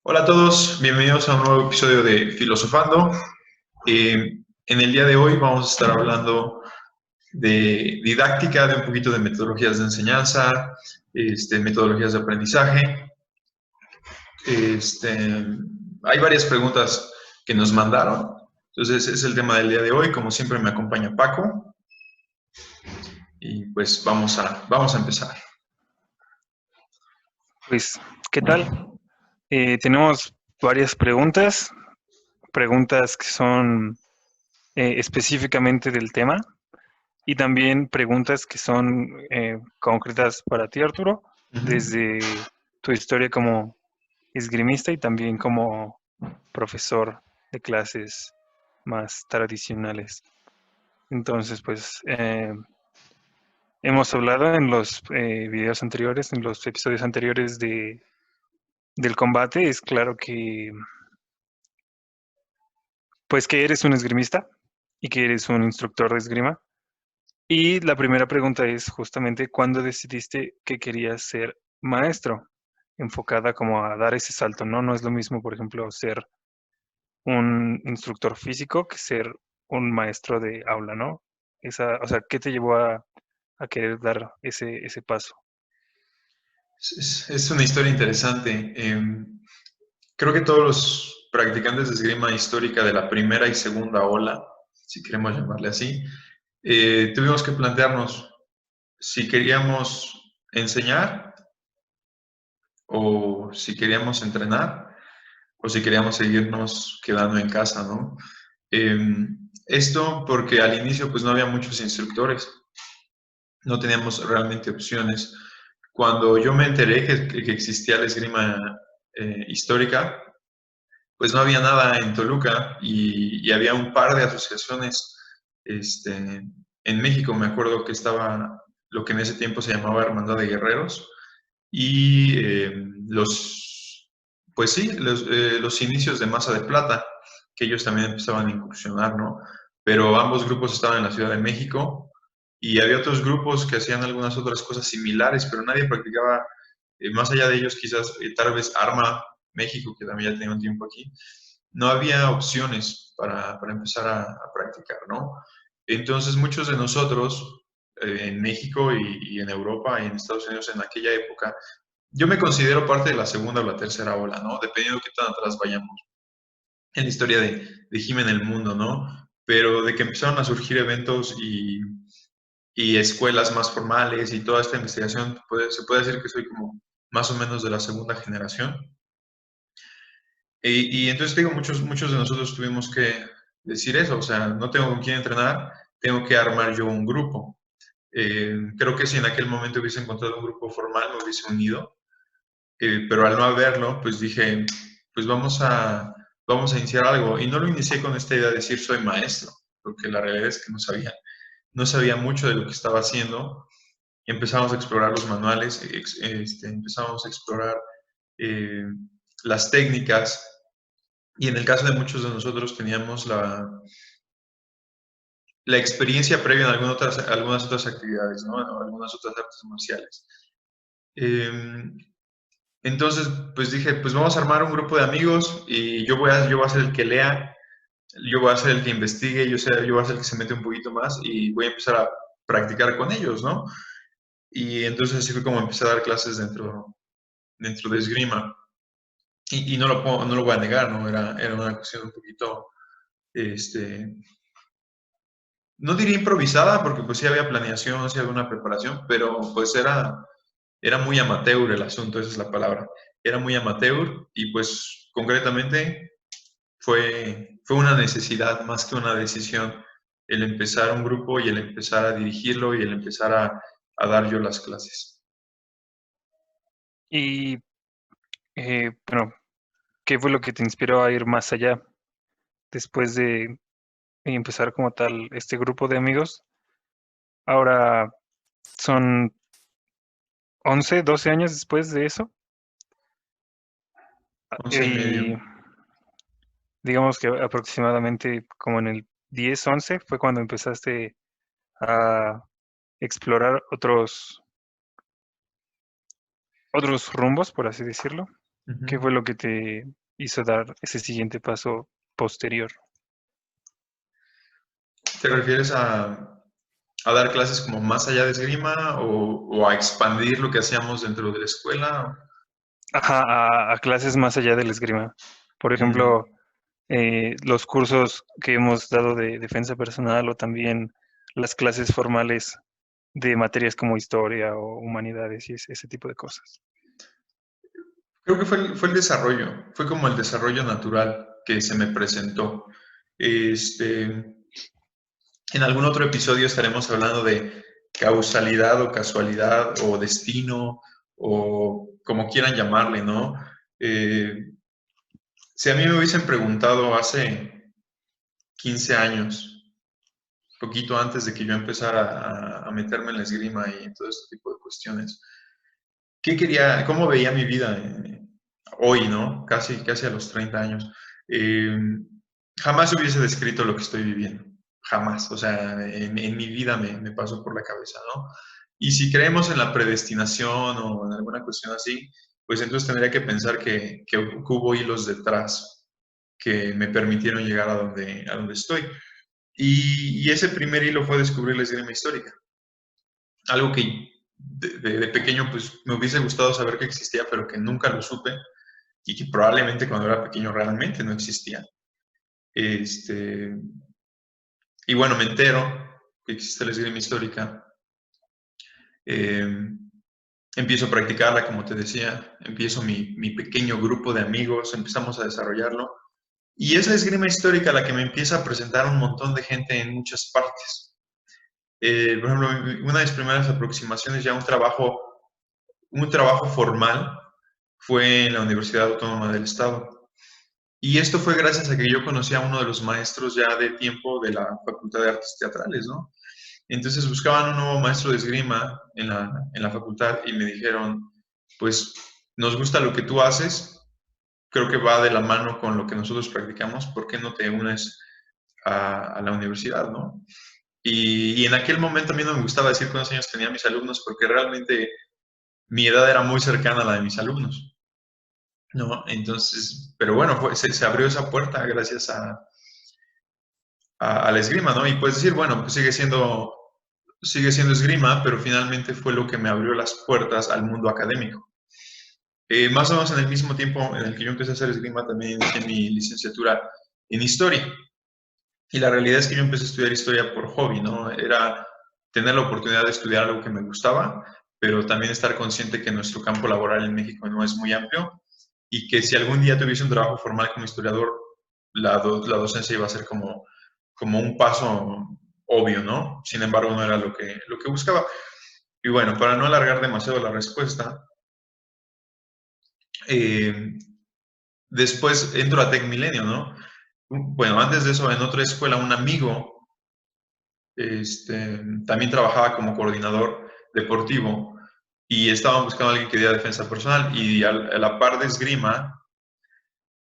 Hola a todos, bienvenidos a un nuevo episodio de Filosofando. En el día de hoy vamos a estar hablando de didáctica, de un poquito de metodologías de enseñanza, metodologías de aprendizaje. Este, Hay varias preguntas que nos mandaron, entonces es el tema del día de hoy. Como siempre me acompaña Paco y pues vamos a empezar. Pues, ¿qué tal? Tenemos varias preguntas que son específicamente del tema y también preguntas que son concretas para ti, Arturo, Ujú. desde tu historia como esgrimista y también como profesor de clases más tradicionales. Entonces, pues, hemos hablado en los videos anteriores, en los episodios anteriores del combate. Es claro que pues que eres un esgrimista y que eres un instructor de esgrima. Y la primera pregunta es justamente cuándo decidiste que querías ser maestro, enfocada como a dar ese salto, ¿no? No es lo mismo, por ejemplo, ser un instructor físico que ser un maestro de aula, ¿no? O sea, ¿qué te llevó a querer dar ese paso? Es una historia interesante. Creo que todos los practicantes de esgrima histórica de la primera y segunda ola, si queremos llamarle así, tuvimos que plantearnos si queríamos enseñar o si queríamos entrenar o si queríamos seguirnos quedando en casa, ¿no? Esto porque al inicio pues no había muchos instructores, no teníamos realmente opciones. Cuando yo me enteré que existía la esgrima histórica, pues no había nada en Toluca y había un par de asociaciones en México. Me acuerdo que estaba lo que en ese tiempo se llamaba Hermandad de Guerreros y pues sí, los inicios de Masa de Plata, que ellos también empezaban a incursionar, ¿no? Pero ambos grupos estaban en la Ciudad de México y había otros grupos que hacían algunas otras cosas similares, pero nadie practicaba, más allá de ellos quizás tal vez Arma México, que también ya tenía un tiempo aquí, no había opciones para empezar a practicar, ¿no? Entonces muchos de nosotros en México y en Europa y en Estados Unidos en aquella época, yo me considero parte de la segunda o la tercera ola, ¿no? Dependiendo de qué tan atrás vayamos en la historia de Jim en el mundo, ¿no? Pero de que empezaron a surgir eventos y escuelas más formales y toda esta investigación, se puede decir que soy como más o menos de la segunda generación. Y entonces digo, muchos de nosotros tuvimos que decir eso, o sea, no tengo con quién entrenar, tengo que armar yo un grupo. Creo que si en aquel momento hubiese encontrado un grupo formal, me hubiese unido, pero al no haberlo, pues dije, pues vamos a iniciar algo. Y no lo inicié con esta idea de decir soy maestro, porque la realidad es que no sabía mucho de lo que estaba haciendo. Empezamos a explorar los manuales, empezamos a explorar eh, las técnicas, y en el caso de muchos de nosotros teníamos la experiencia previa en algunas otras actividades, ¿no? Algunas otras artes marciales. Eh, entonces, pues dije, pues vamos a armar un grupo de amigos y yo voy a ser el que lea, yo voy a ser el que investigue, yo voy a ser el que se mete un poquito más y voy a empezar a practicar con ellos, ¿no? Y entonces así fue como empecé a dar clases dentro de esgrima. Y no lo voy a negar, ¿no? Era una cuestión un poquito, este, no diría improvisada, porque pues sí había planeación, sí había una preparación, pero pues era muy amateur el asunto, esa es la palabra. Era muy amateur y pues concretamente fue una necesidad más que una decisión el empezar un grupo y el empezar a dirigirlo y el empezar a dar yo las clases. Y bueno, ¿qué fue lo que te inspiró a ir más allá después de empezar como tal este grupo de amigos? Ahora son 11, 12 años después de eso. 11 y Y medio. digamos que aproximadamente como en el 10, 11 fue cuando empezaste a explorar otros rumbos, por así decirlo. ¿Qué Ujú. fue lo que te hizo dar ese siguiente paso posterior? ¿Te refieres a dar clases como más allá de esgrima o a expandir lo que hacíamos dentro de la escuela? Ajá, a clases más allá del esgrima. Por ejemplo, Mm. los cursos que hemos dado de defensa personal o también las clases formales de materias como historia o humanidades y ese tipo de cosas. Creo que fue el desarrollo, fue como el desarrollo natural que se me presentó. Este, en algún otro episodio estaremos hablando de causalidad o casualidad o destino o como quieran llamarle, ¿no? Eh, si a mí me hubiesen preguntado hace 15 años, poquito antes de que yo empezara a meterme en la esgrima y en todo este tipo de cuestiones, ¿qué quería, cómo veía mi vida hoy, ¿no? Casi a los 30 años. Eh, Jamás hubiese descrito lo que estoy viviendo. Jamás. O sea, en mi vida me pasó por la cabeza, ¿no? Y si creemos en la predestinación o en alguna cuestión así, pues entonces tendría que pensar que hubo hilos detrás que me permitieron llegar a donde estoy. Y ese primer hilo fue descubrir la esgrima histórica. Algo que de pequeño pues me hubiese gustado saber que existía, pero que nunca lo supe y que probablemente cuando era pequeño realmente no existía. Este, y bueno, me entero que existe la esgrima histórica, eh, empiezo a practicarla, como te decía, empiezo mi pequeño grupo de amigos, empezamos a desarrollarlo, y es la esgrima histórica la que me empieza a presentar un montón de gente en muchas partes. Por ejemplo, una de mis primeras aproximaciones ya a un trabajo formal fue en la Universidad Autónoma del Estado. Y esto fue gracias a que yo conocí a uno de los maestros ya de tiempo de la Facultad de Artes Teatrales, ¿no? Entonces buscaban un nuevo maestro de esgrima en la facultad y me dijeron, pues nos gusta lo que tú haces, creo que va de la mano con lo que nosotros practicamos, ¿por qué no te unes a la universidad, ¿no? Y en aquel momento a mí no me gustaba decir cuántos años tenían mis alumnos porque realmente mi edad era muy cercana a la de mis alumnos, ¿no? Entonces, pero bueno, se abrió esa puerta gracias a la esgrima, ¿no? Y puedes decir, bueno, pues sigue siendo esgrima, pero finalmente fue lo que me abrió las puertas al mundo académico. Más o menos en el mismo tiempo en el que yo empecé a hacer esgrima, también inicié mi licenciatura en historia. Y la realidad es que yo empecé a estudiar historia por hobby, ¿no? Era tener la oportunidad de estudiar algo que me gustaba, pero también estar consciente que nuestro campo laboral en México no es muy amplio y que si algún día tuviese un trabajo formal como historiador, la docencia iba a ser como un paso obvio, ¿no? Sin embargo, no era lo que buscaba. Y bueno, para no alargar demasiado la respuesta, eh, después entro a Tech Milenio, ¿no? Bueno, antes de eso, en otra escuela, un amigo también trabajaba como coordinador deportivo y estaban buscando a alguien que diera defensa personal y a la par de esgrima,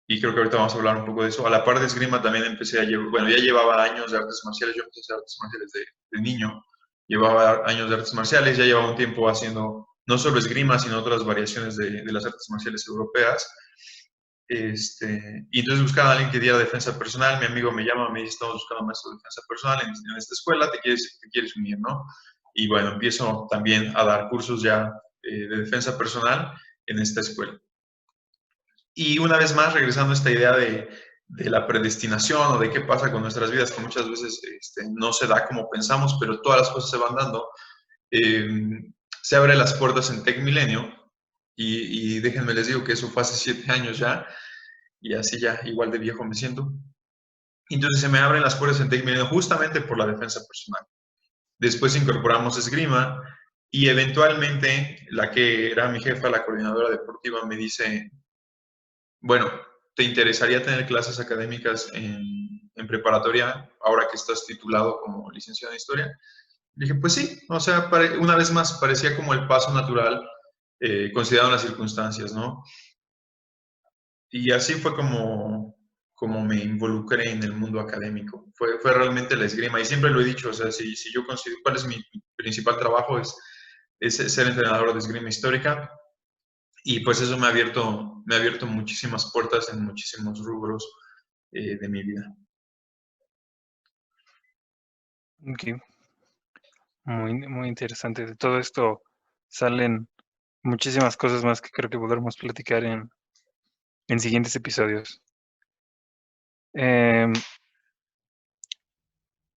y creo que ahorita vamos a hablar un poco de eso, a la par de esgrima también empecé a llevar, bueno, ya llevaba años de artes marciales, yo empecé a hacer artes marciales de niño, llevaba años de artes marciales, ya llevaba un tiempo haciendo no solo esgrima, sino otras variaciones de las artes marciales europeas. Y entonces buscaba a alguien que diera defensa personal. Mi amigo me llama, me dice, estamos buscando un maestro de defensa personal en esta escuela, te quieres unir, ¿no? Y bueno, empiezo también a dar cursos ya de defensa personal en esta escuela. Y una vez más, regresando a esta idea de la predestinación o de qué pasa con nuestras vidas, que muchas veces no se da como pensamos, pero todas las cosas se van dando, eh, se abren las puertas en Tech Milenio y déjenme les digo que eso fue hace 7 años ya, y así ya igual de viejo me siento. Entonces se me abren las puertas en Tech Milenio justamente por la defensa personal. Después incorporamos esgrima y eventualmente la que era mi jefa, la coordinadora deportiva, me dice, bueno, ¿te interesaría tener clases académicas en preparatoria ahora que estás titulado como licenciado en historia? Dije, pues sí, o sea, una vez más parecía como el paso natural considerando las circunstancias, ¿no? Y así fue como me involucré en el mundo académico. Fue realmente la esgrima. Y siempre lo he dicho, o sea, si yo considero cuál es mi principal trabajo es ser entrenador de esgrima histórica. Y pues eso me ha abierto muchísimas puertas en muchísimos rubros de mi vida. Ok, muy interesante. De todo esto salen muchísimas cosas más que creo que podremos platicar en siguientes episodios. Em,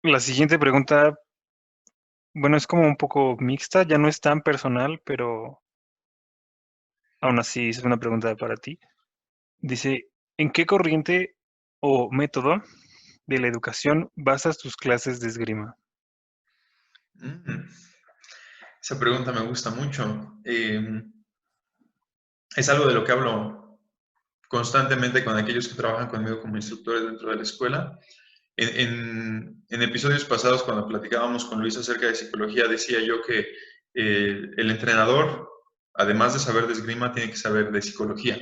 la siguiente pregunta, bueno, es como un poco mixta, ya no es tan personal, pero aún así es una pregunta para ti. Dice, ¿en qué corriente o método de la educación basas tus clases de esgrima? Mm, Esa pregunta me gusta mucho. Es algo de lo que hablo constantemente con aquellos que trabajan conmigo como instructores dentro de la escuela. En episodios pasados, cuando platicábamos con Luis acerca de psicología, decía yo que el entrenador, además de saber de esgrima, tiene que saber de psicología,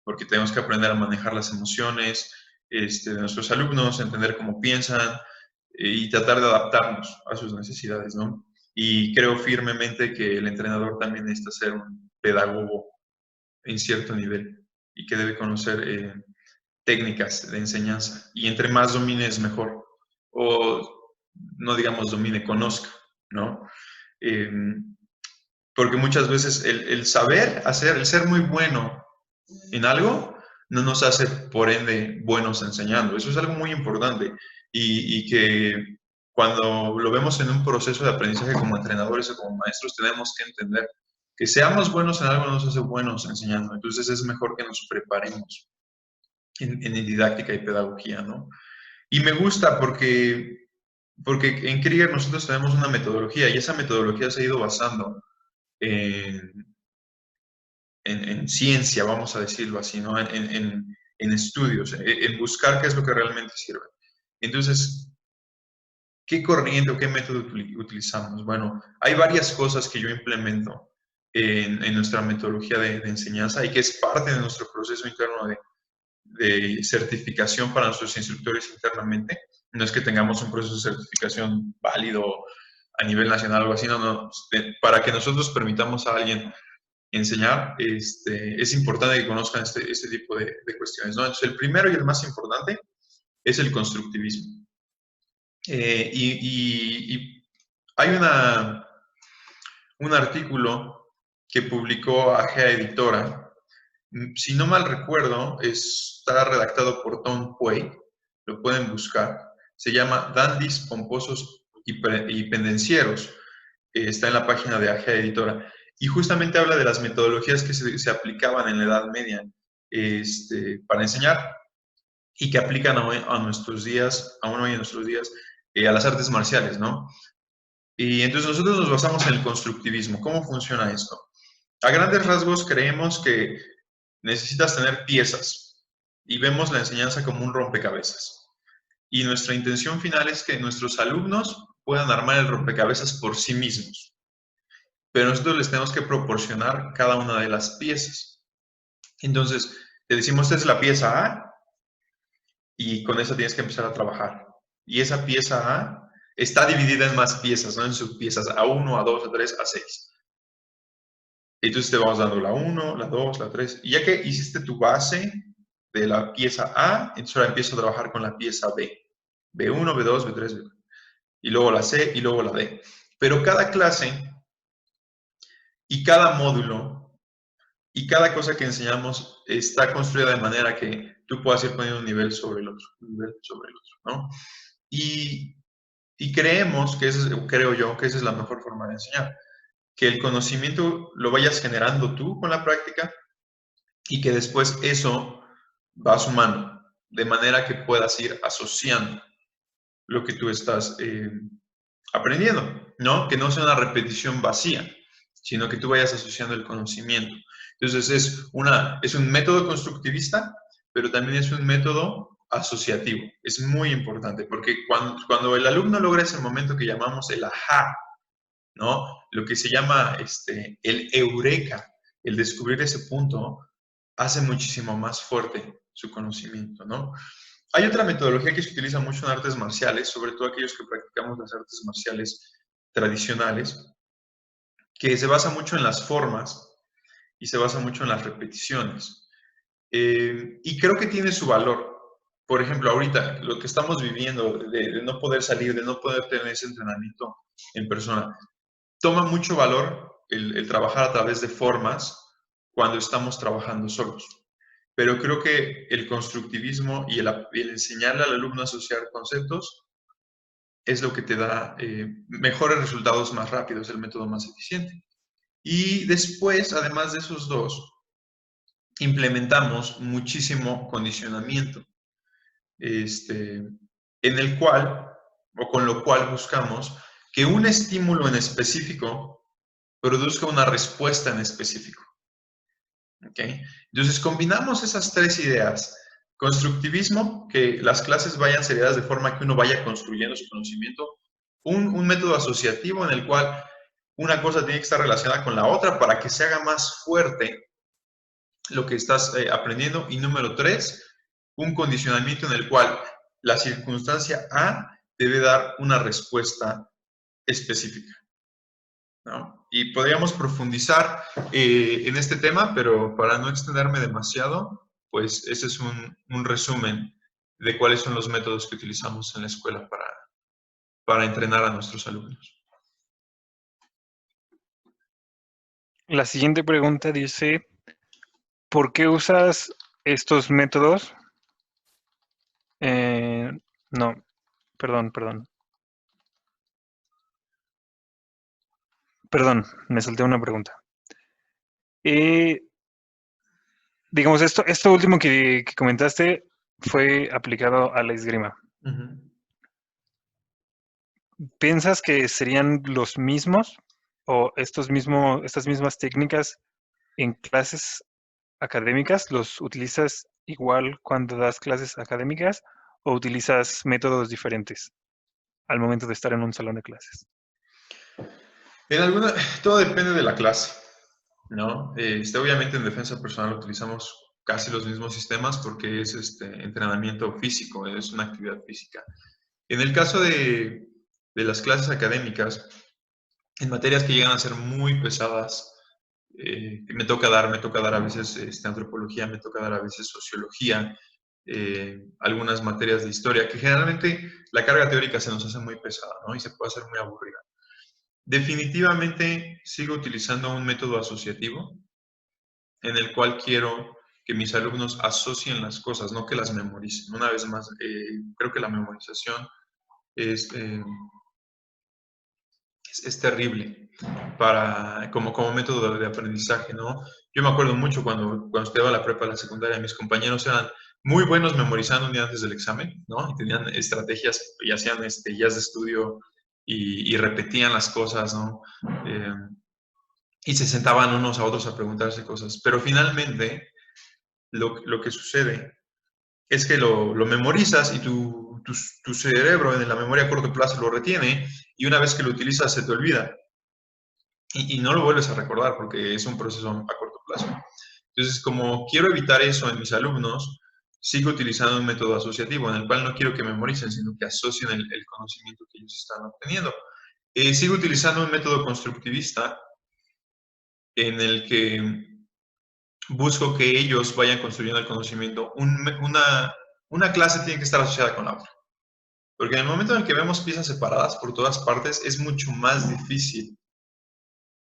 porque tenemos que aprender a manejar las emociones de nuestros alumnos, entender cómo piensan y tratar de adaptarnos a sus necesidades, ¿no? Y creo firmemente que el entrenador también necesita ser un pedagogo en cierto nivel y que debe conocer técnicas de enseñanza. Y entre más domines, mejor. O no digamos domine, conozca, ¿no? Eh, Porque muchas veces el saber hacer, el ser muy bueno en algo, no nos hace, por ende, buenos enseñando. Eso es algo muy importante y que cuando lo vemos en un proceso de aprendizaje como entrenadores o como maestros, tenemos que entender que seamos buenos en algo no nos hace buenos enseñando. Entonces es mejor que nos preparemos en didáctica y pedagogía, ¿no? Y me gusta porque en Krieger nosotros tenemos una metodología y esa metodología se ha ido basando en, en ciencia, vamos a decirlo así, ¿no? En estudios, en buscar qué es lo que realmente sirve. Entonces, ¿qué corriente o qué método utilizamos? Bueno, hay varias cosas que yo implemento en nuestra metodología de enseñanza y que es parte de nuestro proceso interno de certificación para nuestros instructores internamente. No es que tengamos un proceso de certificación válido a nivel nacional o algo así, no, no. Para que nosotros permitamos a alguien enseñar, es importante que conozcan este tipo de cuestiones, ¿no? Entonces, el primero y el más importante es el constructivismo. Y hay un artículo que publicó Agea Editora. Si no mal recuerdo, está redactado por Tom Quay, lo pueden buscar. Se llama Dandis, Pomposos y Pendencieros. Está en la página de Agea Editora. Y justamente habla de las metodologías que se aplicaban en la Edad Media para enseñar y que aplican a nuestros días, aún hoy en nuestros días, a las artes marciales, ¿no? Y entonces nosotros nos basamos en el constructivismo. ¿Cómo funciona esto? A grandes rasgos creemos que necesitas tener piezas y vemos la enseñanza como un rompecabezas. Y nuestra intención final es que nuestros alumnos puedan armar el rompecabezas por sí mismos. Pero nosotros les tenemos que proporcionar cada una de las piezas. Entonces, te decimos, esta es la pieza A y con esa tienes que empezar a trabajar. Y esa pieza A está dividida en más piezas, no en subpiezas, A1, A2, A3, A6. Entonces te vamos dando la 1, la 2, la 3. Y ya que hiciste tu base de la pieza A, entonces ahora empiezo a trabajar con la pieza B. B1, B2, B3, B4. Y luego la C y luego la D. Pero cada clase y cada módulo y cada cosa que enseñamos está construida de manera que tú puedas ir poniendo un nivel sobre el otro, un nivel sobre el otro, ¿no? Y, y creemos que creo yo, que esa es la mejor forma de enseñar. Que el conocimiento lo vayas generando tú con la práctica y que después eso va sumando, de manera que puedas ir asociando lo que tú estás aprendiendo, ¿no? Que no sea una repetición vacía, sino que tú vayas asociando el conocimiento. Entonces es un método constructivista, pero también es un método asociativo. Es muy importante porque cuando el alumno logra ese momento que llamamos el ajá, ¿no? Lo que se llama el eureka, el descubrir ese punto, hace muchísimo más fuerte su conocimiento, ¿no? Hay otra metodología que se utiliza mucho en artes marciales, sobre todo aquellos que practicamos las artes marciales tradicionales, que se basa mucho en las formas y se basa mucho en las repeticiones. Y creo que tiene su valor. Por ejemplo, ahorita lo que estamos viviendo de no poder salir, de no poder tener ese entrenamiento en persona, toma mucho valor el trabajar a través de formas cuando estamos trabajando solos. Pero creo que el constructivismo y el enseñarle al alumno a asociar conceptos es lo que te da mejores resultados más rápidos, el método más eficiente. Y después, además de esos dos, implementamos muchísimo condicionamiento, en el cual, o con lo cual buscamos que un estímulo en específico produzca una respuesta en específico. ¿Okay? Entonces, combinamos esas tres ideas. Constructivismo, que las clases vayan seriadas de forma que uno vaya construyendo su conocimiento. Un método asociativo en el cual una cosa tiene que estar relacionada con la otra para que se haga más fuerte lo que estás aprendiendo. Y número tres, un condicionamiento en el cual la circunstancia A debe dar una respuesta específica, ¿no? Y podríamos profundizar en este tema, pero para no extenderme demasiado, pues ese es un resumen de cuáles son los métodos que utilizamos en la escuela para entrenar a nuestros alumnos. La siguiente pregunta dice, ¿por qué usas estos métodos? No, perdón. Perdón, me salté una pregunta. Digamos, esto último que comentaste fue aplicado a la esgrima. ¿Piensas que serían los mismos o estas mismas técnicas en clases académicas? ¿Los utilizas igual cuando das clases académicas o utilizas métodos diferentes al momento de estar en un salón de clases? Todo depende de la clase, ¿no? Obviamente en defensa personal utilizamos casi los mismos sistemas porque es entrenamiento físico, es una actividad física. En el caso de las clases académicas, en materias que llegan a ser muy pesadas, me toca dar a veces antropología, me toca dar a veces sociología, algunas materias de historia, que generalmente la carga teórica se nos hace muy pesada, ¿no? Y se puede hacer muy aburrida. Definitivamente sigo utilizando un método asociativo en el cual quiero que mis alumnos asocien las cosas, no que las memoricen. Una vez más, creo que la memorización es, es terrible como método de aprendizaje, ¿no? Yo me acuerdo mucho cuando estudiaba la prepa, la secundaria, mis compañeros eran muy buenos memorizando un día antes del examen, ¿no? Y tenían estrategias y hacían guías de estudio y repetían las cosas, ¿no? Y se sentaban unos a otros a preguntarse cosas. Pero finalmente, lo que sucede es que lo memorizas y tu cerebro en la memoria a corto plazo lo retiene y una vez que lo utilizas se te olvida. Y no lo vuelves a recordar porque es un proceso a corto plazo. Entonces, como quiero evitar eso en mis alumnos, sigo utilizando un método asociativo en el cual no quiero que memoricen, sino que asocien el conocimiento que ellos están obteniendo. Sigo utilizando un método constructivista en el que busco que ellos vayan construyendo el conocimiento. Una clase tiene que estar asociada con la otra. Porque en el momento en el que vemos piezas separadas por todas partes, es mucho más difícil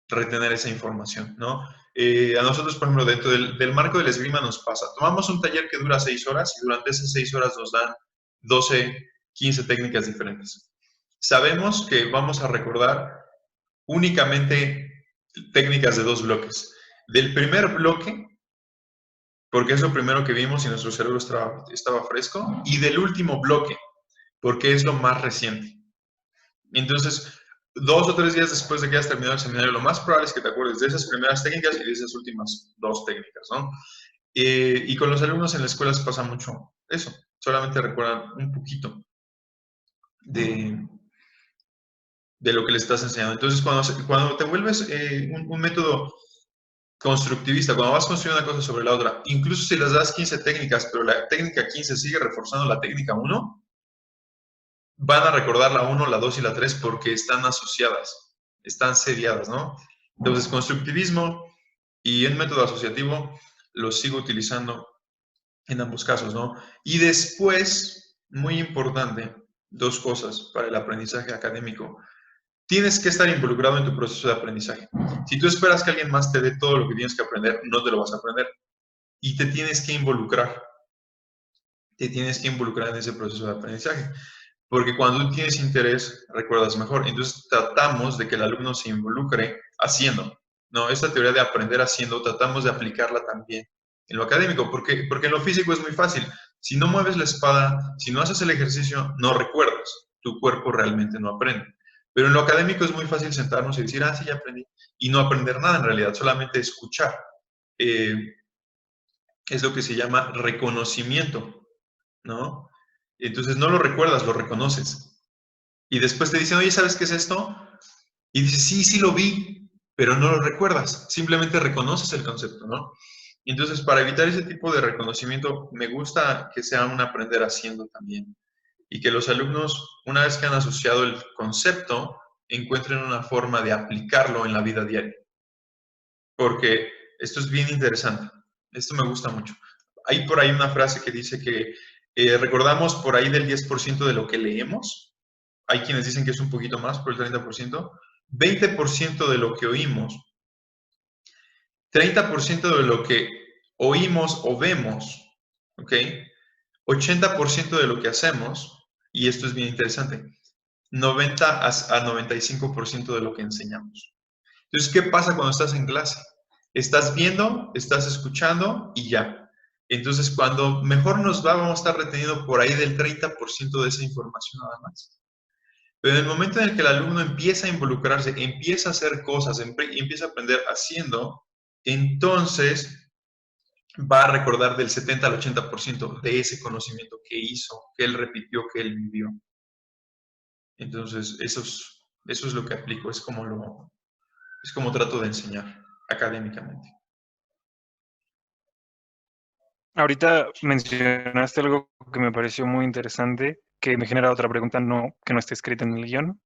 retener esa información, ¿no? A nosotros, por ejemplo, dentro del marco del esgrima nos pasa. Tomamos un taller que dura 6 horas y durante esas 6 horas nos dan 12, 15 técnicas diferentes. Sabemos que vamos a recordar únicamente técnicas de 2 bloques. Del primer bloque, porque es lo primero que vimos y nuestro cerebro estaba fresco, y del último bloque, porque es lo más reciente. Entonces, 2 o 3 días después de que hayas terminado el seminario, lo más probable es que te acuerdes de esas primeras técnicas y de esas últimas 2 técnicas, ¿no? Y con los alumnos en la escuela se pasa mucho eso, solamente recuerdan un poquito de lo que les estás enseñando. Entonces, cuando te vuelves un método constructivista, cuando vas construyendo una cosa sobre la otra, incluso si les das 15 técnicas, pero la técnica 15 sigue reforzando la técnica 1, van a recordar la 1, la 2 y la 3 porque están asociadas, están seriadas, ¿no? Entonces, constructivismo, Y en método asociativo lo sigo utilizando en ambos casos, ¿no? Y después, muy importante, dos cosas para el aprendizaje académico. Tienes que estar involucrado en tu proceso de aprendizaje. Si tú esperas que alguien más te dé todo lo que tienes que aprender, no te lo vas a aprender. Y te tienes que involucrar. Te tienes que involucrar en ese proceso de aprendizaje. Porque cuando tú tienes interés, recuerdas mejor. Entonces tratamos de que el alumno se involucre haciendo. No, esta teoría de aprender haciendo, tratamos de aplicarla también en lo académico, porque en lo físico es muy fácil. Si no mueves la espada, si no haces el ejercicio, no recuerdas. Tu cuerpo realmente no aprende. Pero en lo académico es muy fácil sentarnos y decir, ah, sí, ya aprendí. Y no aprender nada en realidad, solamente escuchar. Eh, es lo que se llama reconocimiento, ¿no? Entonces no lo recuerdas, lo reconoces. Y después te dicen, oye, ¿sabes qué es esto? Y dices, sí, sí lo vi, pero no lo recuerdas. Simplemente reconoces el concepto, ¿no? Entonces, para evitar ese tipo de reconocimiento, me gusta que sea un aprender haciendo también. Y que los alumnos, una vez que han asociado el concepto, encuentren una forma de aplicarlo en la vida diaria. Porque esto es bien interesante. Esto me gusta mucho. Hay por ahí una frase que dice que recordamos por ahí del 10% de lo que leemos. Hay quienes dicen que es un poquito más, por el 30%. 20% de lo que oímos. 30% de lo que oímos o vemos. ¿Ok? 80% de lo que hacemos. Y esto es bien interesante. 90 a 95% de lo que enseñamos. Entonces, ¿qué pasa cuando estás en clase? Estás viendo, estás escuchando y ya. Entonces, cuando mejor nos va, vamos a estar reteniendo por ahí del 30% de esa información nada más. Pero en el momento en el que el alumno empieza a involucrarse, empieza a hacer cosas, empieza a aprender haciendo, entonces va a recordar del 70 al 80% de ese conocimiento que hizo, que él repitió, que él vivió. Entonces, eso es lo que aplico, es como trato de enseñar académicamente. Ahorita mencionaste algo que me pareció muy interesante, que me genera otra pregunta que no está escrita en el guión.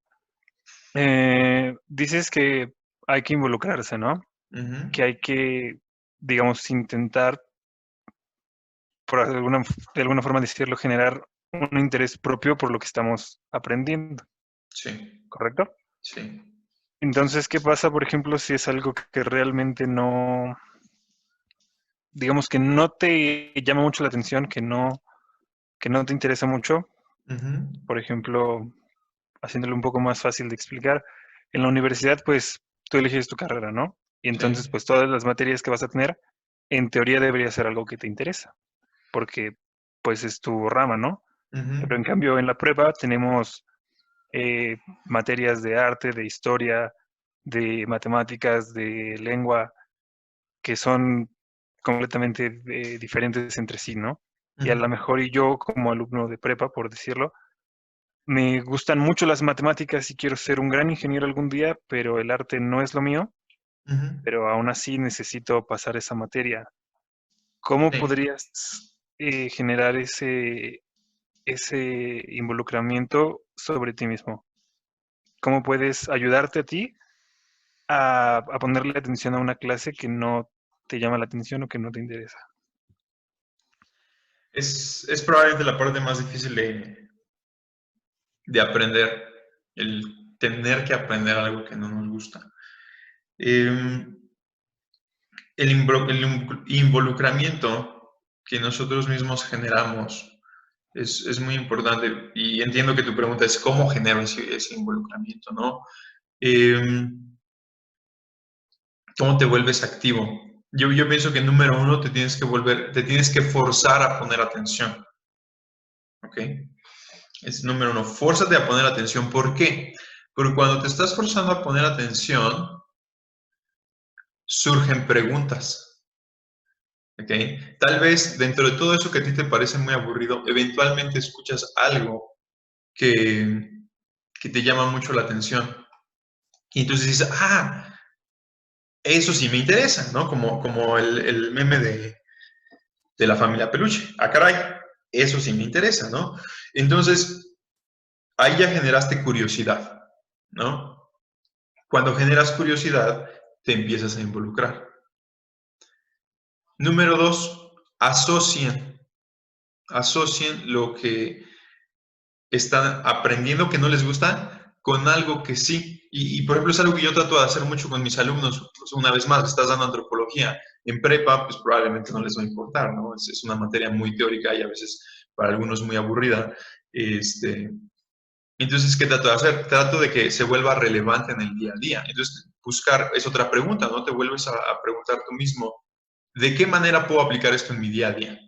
Dices que hay que involucrarse, ¿no? Ujú. Que hay que, digamos, intentar, de alguna forma decirlo, generar un interés propio por lo que estamos aprendiendo, Sí, ¿correcto? sí. Entonces, ¿qué pasa, por ejemplo, si es algo que realmente no, digamos que no te llama mucho la atención, que no te interesa mucho? Ujú. Por ejemplo, haciéndolo un poco más fácil de explicar, en la universidad, pues tú eliges tu carrera, ¿no? Y entonces, Sí. pues todas las materias que vas a tener, en teoría debería ser algo que te interesa, porque pues es tu rama, ¿no? Ujú. Pero en cambio, en la prueba tenemos materias de arte, de historia, de matemáticas, de lengua, que son completamente diferentes entre sí, ¿no? Y a Ujú. lo mejor y yo como alumno de prepa, por decirlo, me gustan mucho las matemáticas y quiero ser un gran ingeniero algún día, pero el arte no es lo mío, Ujú. pero aún así necesito pasar esa materia. ¿Cómo Sí. podrías generar ese involucramiento sobre ti mismo? ¿Cómo puedes ayudarte a ti a ponerle atención a una clase que no te llama la atención o que no te interesa? Es probablemente la parte más difícil de aprender, el tener que aprender algo que no nos gusta. Em, el involucramiento que nosotros mismos generamos es muy importante y entiendo que tu pregunta es cómo genero ese involucramiento, ¿no? Em, ¿Cómo te vuelves activo? Yo pienso que número uno te tienes que forzar a poner atención, ¿ok? Es número uno, fórzate a poner atención. ¿Por qué? Porque cuando te estás forzando a poner atención, surgen preguntas, ¿ok? Tal vez dentro de todo eso que a ti te parece muy aburrido, eventualmente escuchas algo que, que te llama mucho la atención. Y entonces dices, ah, eso sí me interesa, ¿no? Como el meme de la familia Peluche. Ah, caray, eso sí me interesa, ¿no? Entonces, ahí ya generaste curiosidad, ¿no? Cuando generas curiosidad, te empiezas a involucrar. Número 2, asocien. Asocien lo que están aprendiendo que no les gusta con algo que sí. Por ejemplo, es algo que yo trato de hacer mucho con mis alumnos. Pues, una vez más, estás dando antropología. En prepa, pues probablemente no les va a importar, ¿no? Es una materia muy teórica y a veces para algunos muy aburrida. Entonces, ¿qué trato de hacer? Trato de que se vuelva relevante en el día a día. Entonces, buscar es otra pregunta, ¿no? Te vuelves a preguntar tú mismo, ¿de qué manera puedo aplicar esto en mi día a día?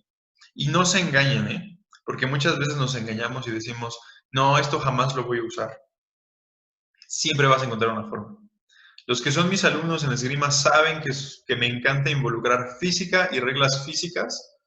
Y no se engañen, ¿eh? Porque muchas veces nos engañamos y decimos, no, esto jamás lo voy a usar. Siempre vas a encontrar una forma. Los que son mis alumnos en esgrima saben que me encanta involucrar física y reglas físicas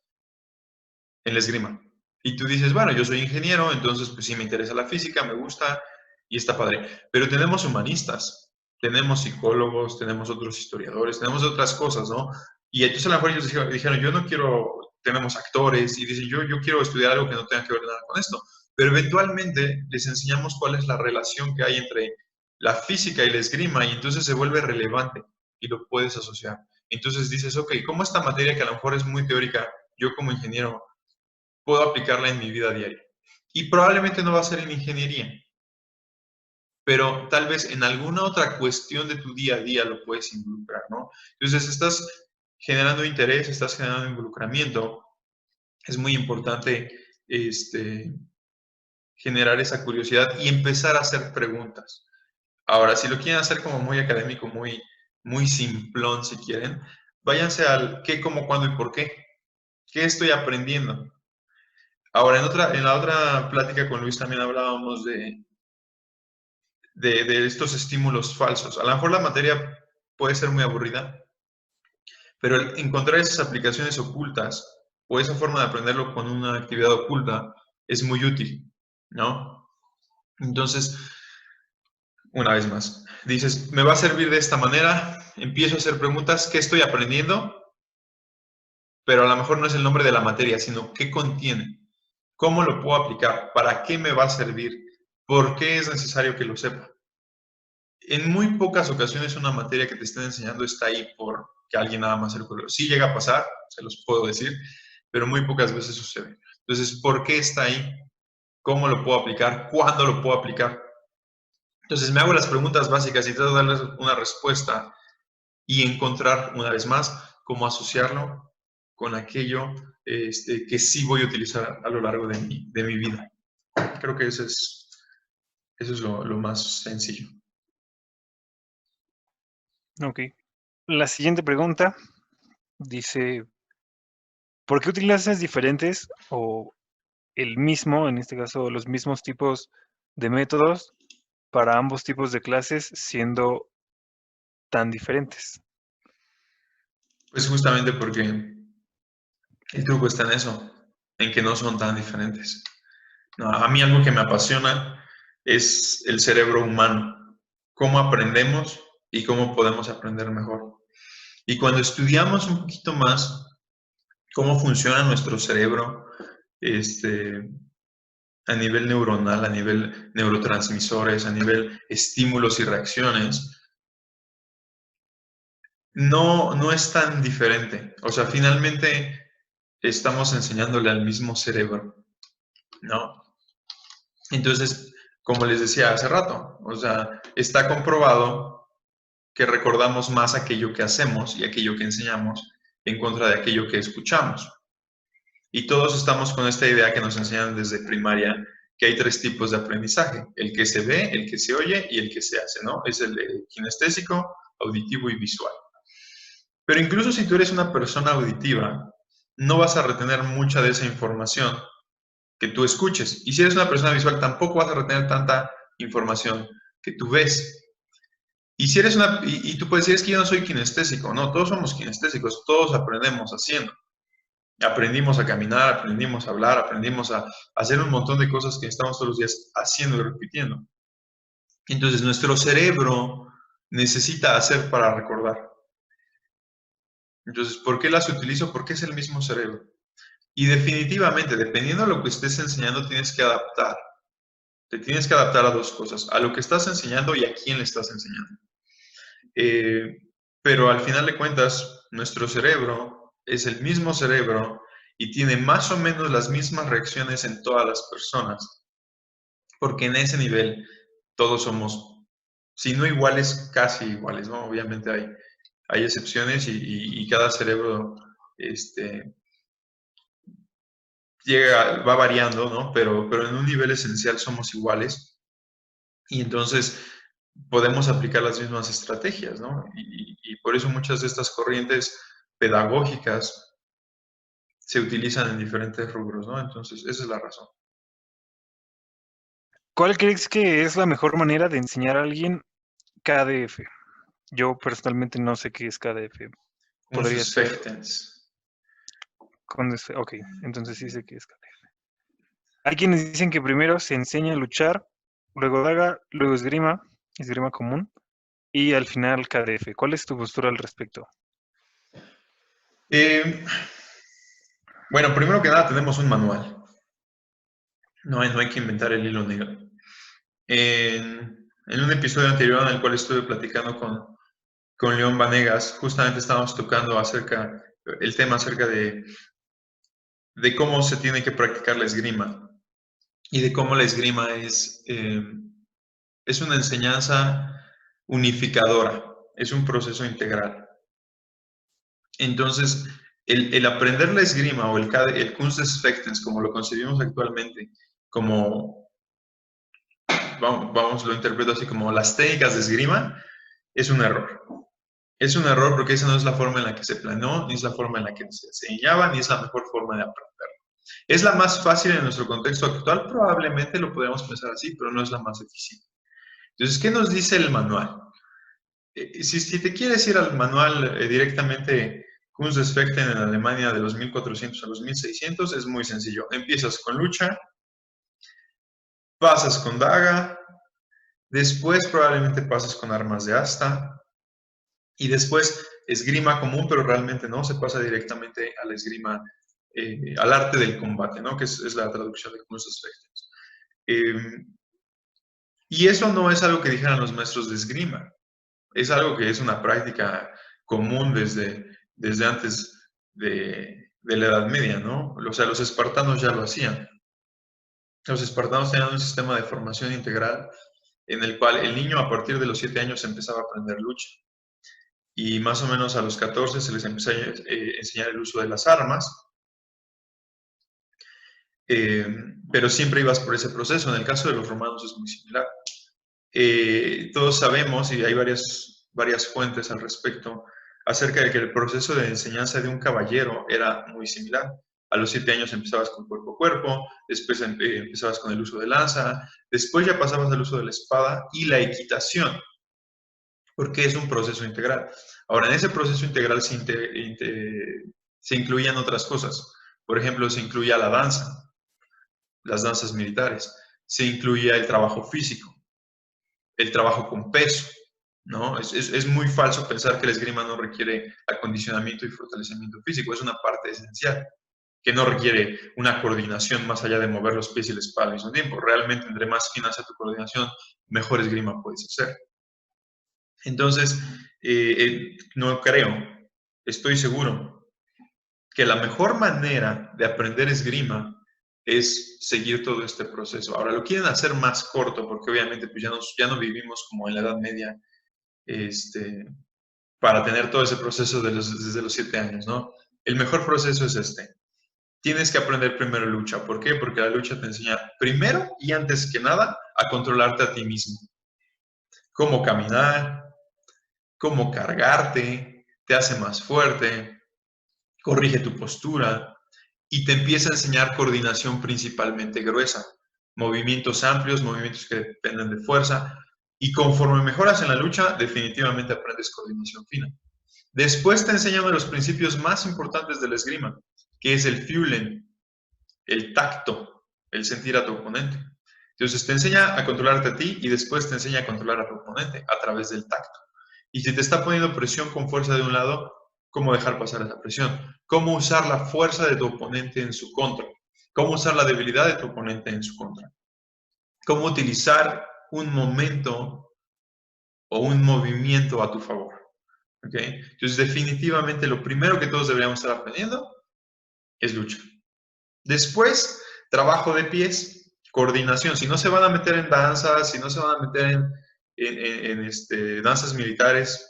en la esgrima. Y tú dices, bueno, yo soy ingeniero, entonces pues sí me interesa la física, me gusta y está padre. Pero tenemos humanistas, tenemos psicólogos, tenemos otros historiadores, tenemos otras cosas, ¿no? Y entonces a lo mejor ellos dijeron, yo no quiero, tenemos actores y dicen, yo quiero estudiar algo que no tenga que ver nada con esto. Pero eventualmente les enseñamos cuál es la relación que hay entre la física y la esgrima y entonces se vuelve relevante y lo puedes asociar. Entonces dices, ok, ¿cómo esta materia que a lo mejor es muy teórica, yo como ingeniero puedo aplicarla en mi vida diaria? Y probablemente no va a ser en ingeniería, pero tal vez en alguna otra cuestión de tu día a día lo puedes involucrar, ¿no? Entonces estás generando interés, estás generando involucramiento. Es muy importante generar esa curiosidad y empezar a hacer preguntas. Ahora, si lo quieren hacer como muy académico, muy simplón, si quieren, váyanse al qué, cómo, cuándo y por qué. ¿Qué estoy aprendiendo? Ahora, en la otra plática con Luis también hablábamos de estos estímulos falsos. A lo mejor la materia puede ser muy aburrida, pero encontrar esas aplicaciones ocultas o esa forma de aprenderlo con una actividad oculta es muy útil, ¿no? Entonces, una vez más, dices, me va a servir de esta manera, empiezo a hacer preguntas, ¿qué estoy aprendiendo? Pero a lo mejor no es el nombre de la materia, sino qué contiene, cómo lo puedo aplicar, para qué me va a servir, por qué es necesario que lo sepa. En muy pocas ocasiones una materia que te estén enseñando está ahí por que alguien nada más se lo ocurrió. Sí llega a pasar, se los puedo decir, pero muy pocas veces sucede. Entonces, ¿por qué está ahí? ¿Cómo lo puedo aplicar? ¿Cuándo lo puedo aplicar? Entonces, me hago las preguntas básicas y trato de darles una respuesta y encontrar, una vez más, cómo asociarlo con aquello que sí voy a utilizar a lo largo de mi vida. Creo que eso es lo más sencillo. Ok. La siguiente pregunta dice, ¿por qué utilizas diferentes o el mismo, en este caso, los mismos tipos de métodos para ambos tipos de clases siendo tan diferentes? Pues justamente porque el truco está en eso, en que no son tan diferentes. No, a mí algo que me apasiona es el cerebro humano, cómo aprendemos y cómo podemos aprender mejor. Y cuando estudiamos un poquito más cómo funciona nuestro cerebro, a nivel neuronal, a nivel neurotransmisores, a nivel estímulos y reacciones, no es tan diferente. O sea, finalmente estamos enseñándole al mismo cerebro, ¿no? Entonces, como les decía hace rato, o sea, está comprobado que recordamos más aquello que hacemos y aquello que enseñamos en contra de aquello que escuchamos. Y todos estamos con esta idea que nos enseñan desde primaria, que hay tres tipos de aprendizaje: el que se ve, el que se oye y el que se hace, ¿no? Es el kinestésico, auditivo y visual. Pero incluso si tú eres una persona auditiva, no vas a retener mucha de esa información que tú escuches. Y si eres una persona visual, tampoco vas a retener tanta información que tú ves. Y si eres y tú puedes decir, es que yo no soy kinestésico. No, todos somos kinestésicos, todos aprendemos haciendo. Aprendimos a caminar, aprendimos a hablar, aprendimos a hacer un montón de cosas que estamos todos los días haciendo y repitiendo. Entonces, nuestro cerebro necesita hacer para recordar. Entonces, ¿por qué las utilizo? Porque es el mismo cerebro. Y definitivamente, dependiendo de lo que estés enseñando, tienes que adaptar. Te tienes que adaptar a dos cosas: a lo que estás enseñando y a quién le estás enseñando. Pero al final de cuentas, nuestro cerebro es el mismo cerebro y tiene más o menos las mismas reacciones en todas las personas, porque en ese nivel todos somos, si no iguales, casi iguales, ¿no? Obviamente hay excepciones y cada cerebro va variando, ¿no? Pero en un nivel esencial somos iguales y entonces podemos aplicar las mismas estrategias, ¿no? Y por eso muchas de estas corrientes pedagógicas se utilizan en diferentes rubros, ¿no? Entonces, esa es la razón. ¿Cuál crees que es la mejor manera de enseñar a alguien KDF? Yo personalmente no sé qué es KDF. Podría ser Kunstfechtens. Ok, entonces sí sé qué es KDF. Hay quienes dicen que primero se enseña a luchar, luego daga, luego esgrima común, y al final KDF. ¿Cuál es tu postura al respecto? Bueno, primero que nada tenemos un manual. No hay que inventar el hilo negro. En un episodio anterior en el cual estuve platicando con León Vanegas, justamente estábamos tocando el tema acerca de cómo se tiene que practicar la esgrima y de cómo la esgrima es una enseñanza unificadora, es un proceso integral. Entonces, el aprender la esgrima o el Kunstfechtens, como lo concebimos actualmente, como, vamos, lo interpreto así como las técnicas de esgrima, es un error. Es un error porque esa no es la forma en la que se planeó, ni es la forma en la que se enseñaba, ni es la mejor forma de aprender. ¿Es la más fácil en nuestro contexto actual? Probablemente lo podemos pensar así, pero no es la más eficiente. Entonces, ¿qué nos dice el manual? Si te quieres ir al manual directamente, Kunstfechten en Alemania de los 1400 a los 1600, es muy sencillo. Empiezas con lucha, pasas con daga, después probablemente pases con armas de asta, y después esgrima común, pero realmente no, se pasa directamente a la esgrima, al arte del combate, ¿no? Que es la traducción de Kunstfechten. Y eso no es algo que dijeran los maestros de esgrima, es algo que es una práctica común desde antes de la Edad Media, ¿no? O sea, los espartanos ya lo hacían. Los espartanos tenían un sistema de formación integral en el cual el niño a partir de los 7 años empezaba a aprender lucha. Y más o menos a los 14 se les empezó a enseñar el uso de las armas, pero siempre ibas por ese proceso. En el caso de los romanos es muy similar. Todos sabemos, y hay varias fuentes al respecto, acerca de que el proceso de enseñanza de un caballero era muy similar. A los 7 años empezabas con cuerpo a cuerpo, después empezabas con el uso de lanza, después ya pasabas al uso de la espada y la equitación, porque es un proceso integral. Ahora, en ese proceso integral se incluían otras cosas. Por ejemplo, se incluía la danza, las danzas militares, se incluía el trabajo físico, el trabajo con peso, ¿no? Es muy falso pensar que la esgrima no requiere acondicionamiento y fortalecimiento físico, es una parte esencial, que no requiere una coordinación más allá de mover los pies y la espalda al mismo tiempo. Realmente, entre más fina sea tu coordinación, mejor esgrima puedes hacer. Entonces, no creo, estoy seguro, que la mejor manera de aprender esgrima es seguir todo este proceso. Ahora lo quieren hacer más corto porque obviamente pues ya no vivimos como en la Edad Media para tener todo ese proceso desde los 7 años, ¿no? El mejor proceso es este. Tienes que aprender primero lucha. ¿Por qué? Porque la lucha te enseña primero y antes que nada a controlarte a ti mismo. Cómo caminar, cómo cargarte, te hace más fuerte, corrige tu postura, y te empieza a enseñar coordinación principalmente gruesa, movimientos amplios, movimientos que dependen de fuerza, y conforme mejoras en la lucha, definitivamente aprendes coordinación fina. Después te enseñan uno de los principios más importantes de la esgrima, que es el Fühlen, el tacto, el sentir a tu oponente. Entonces te enseña a controlarte a ti y después te enseña a controlar a tu oponente a través del tacto. Y si te está poniendo presión con fuerza de un lado, cómo dejar pasar esa presión, cómo usar la fuerza de tu oponente en su contra, cómo usar la debilidad de tu oponente en su contra, cómo utilizar un momento o un movimiento a tu favor. ¿ok? Entonces, definitivamente lo primero que todos deberíamos estar aprendiendo es lucha. Después, trabajo de pies, coordinación. Si no se van a meter en danzas, si no se van a meter en danzas militares,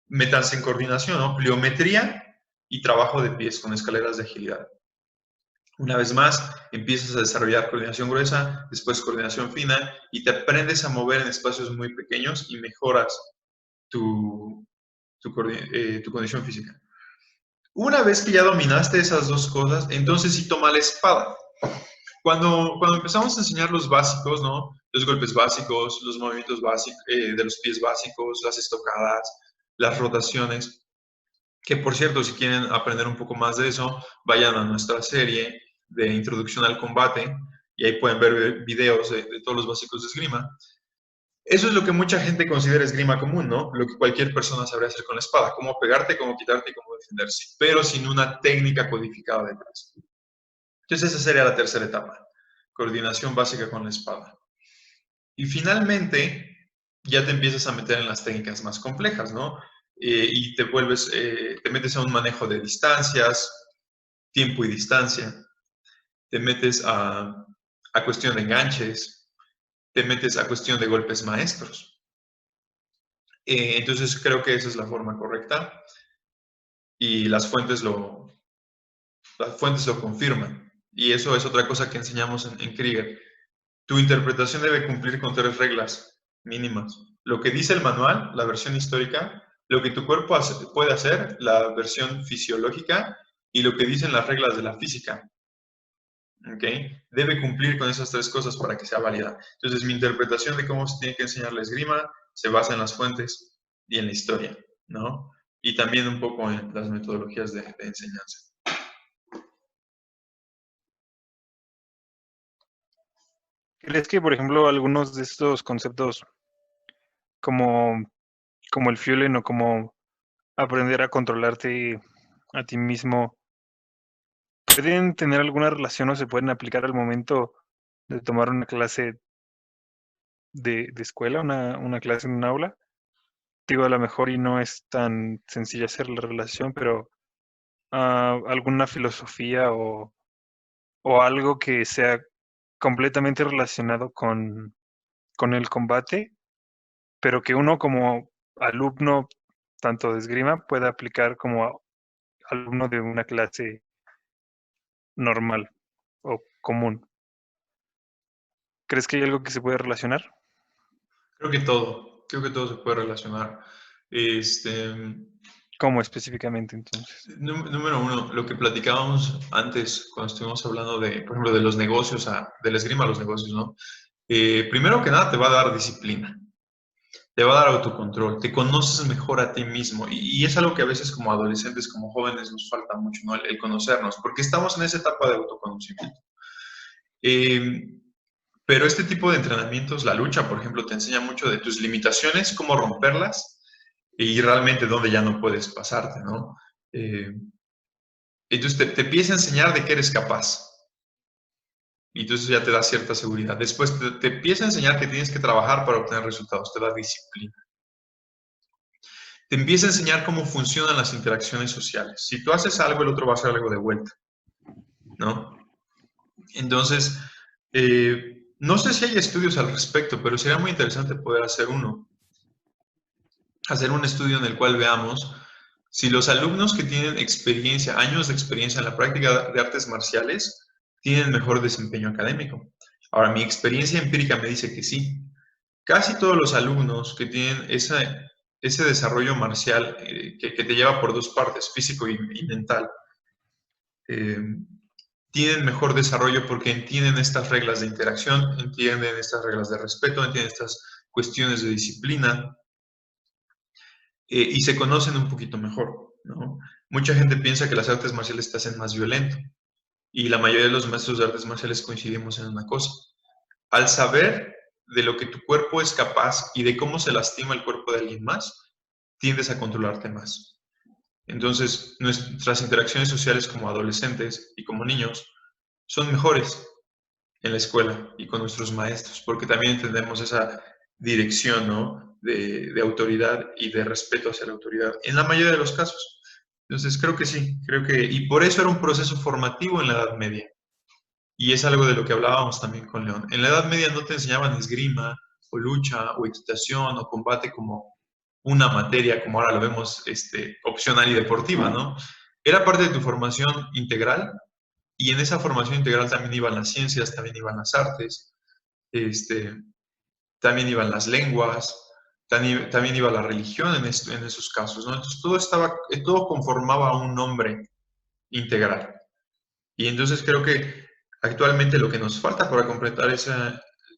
métanse en coordinación, ¿no? Pliometría y trabajo de pies con escaleras de agilidad. Una vez más, empiezas a desarrollar coordinación gruesa, después coordinación fina y te aprendes a mover en espacios muy pequeños y mejoras tu condición física. Una vez que ya dominaste esas dos cosas, entonces sí toma la espada. Cuando empezamos a enseñar los básicos, ¿no? Los golpes básicos, los movimientos básicos, de los pies básicos, las estocadas, las rotaciones, que por cierto, si quieren aprender un poco más de eso, vayan a nuestra serie de introducción al combate y ahí pueden ver videos de todos los básicos de esgrima. Eso es lo que mucha gente considera esgrima común, ¿no? Lo que cualquier persona sabría hacer con la espada, cómo pegarte, cómo quitarte y cómo defenderse, pero sin una técnica codificada detrás. Entonces esa sería la tercera etapa, coordinación básica con la espada. Y finalmente ya te empiezas a meter en las técnicas más complejas, ¿no? Y te metes a un manejo de distancias, tiempo y distancia, te metes a cuestión de enganches, te metes a cuestión de golpes maestros. Entonces creo que esa es la forma correcta y las fuentes lo confirman. Y eso es otra cosa que enseñamos en Krieger. Tu interpretación debe cumplir con 3 reglas mínimas. Lo que dice el manual, la versión histórica, lo que tu cuerpo puede hacer, la versión fisiológica, y lo que dicen las reglas de la física. ¿Okay? Debe cumplir con esas 3 cosas para que sea válida. Entonces, mi interpretación de cómo se tiene que enseñar la esgrima se basa en las fuentes y en la historia, ¿no? Y también un poco en las metodologías de enseñanza. ¿Crees que, por ejemplo, algunos de estos conceptos como, como el fueling o como aprender a controlarte a ti mismo pueden tener alguna relación o se pueden aplicar al momento de tomar una clase de escuela, una clase en un aula? Digo, a lo mejor y no es tan sencilla hacer la relación, pero alguna filosofía o algo que sea completamente relacionado con el combate, pero que uno como alumno, tanto de esgrima, pueda aplicar como alumno de una clase normal o común. ¿Crees que hay algo que se puede relacionar? Creo que todo se puede relacionar. ¿Cómo específicamente entonces? Número uno, lo que platicábamos antes cuando estuvimos hablando de, por ejemplo, de los negocios, de la esgrima a los negocios, ¿no? Primero que nada te va a dar disciplina, te va a dar autocontrol, te conoces mejor a ti mismo y es algo que a veces como adolescentes, como jóvenes nos falta mucho, ¿no? El conocernos, porque estamos en esa etapa de autoconocimiento. Pero este tipo de entrenamientos, la lucha, por ejemplo, te enseña mucho de tus limitaciones, cómo romperlas y realmente dónde ya no puedes pasarte, ¿no? Entonces te empieza a enseñar de qué eres capaz. Y entonces ya te da cierta seguridad. Después te empieza a enseñar que tienes que trabajar para obtener resultados, te da disciplina. Te empieza a enseñar cómo funcionan las interacciones sociales. Si tú haces algo, el otro va a hacer algo de vuelta, ¿no? Entonces, no sé si hay estudios al respecto, pero sería muy interesante poder hacer uno. Hacer un estudio en el cual veamos si los alumnos que tienen experiencia, años de experiencia en la práctica de artes marciales, tienen mejor desempeño académico. Ahora, mi experiencia empírica me dice que sí. Casi todos los alumnos que tienen ese desarrollo marcial que te lleva por 2 partes, físico y mental, tienen mejor desarrollo porque entienden estas reglas de interacción, entienden estas reglas de respeto, entienden estas cuestiones de disciplina, y se conocen un poquito mejor, ¿no? Mucha gente piensa que las artes marciales te hacen más violento y la mayoría de los maestros de artes marciales coincidimos en una cosa. Al saber de lo que tu cuerpo es capaz y de cómo se lastima el cuerpo de alguien más, tiendes a controlarte más. Entonces, nuestras interacciones sociales como adolescentes y como niños son mejores en la escuela y con nuestros maestros, porque también entendemos esa dirección, ¿no? de autoridad y de respeto hacia la autoridad, en la mayoría de los casos. Entonces, creo que sí, y por eso era un proceso formativo en la Edad Media. Y es algo de lo que hablábamos también con León. En la Edad Media no te enseñaban esgrima, o lucha, o equitación, o combate como una materia, como ahora lo vemos, opcional y deportiva, ¿no? Era parte de tu formación integral, y en esa formación integral también iban las ciencias, también iban las artes, también iban las lenguas, también iba la religión en esos casos, ¿no? Entonces todo conformaba un nombre integral. Y entonces creo que actualmente lo que nos falta para completar ese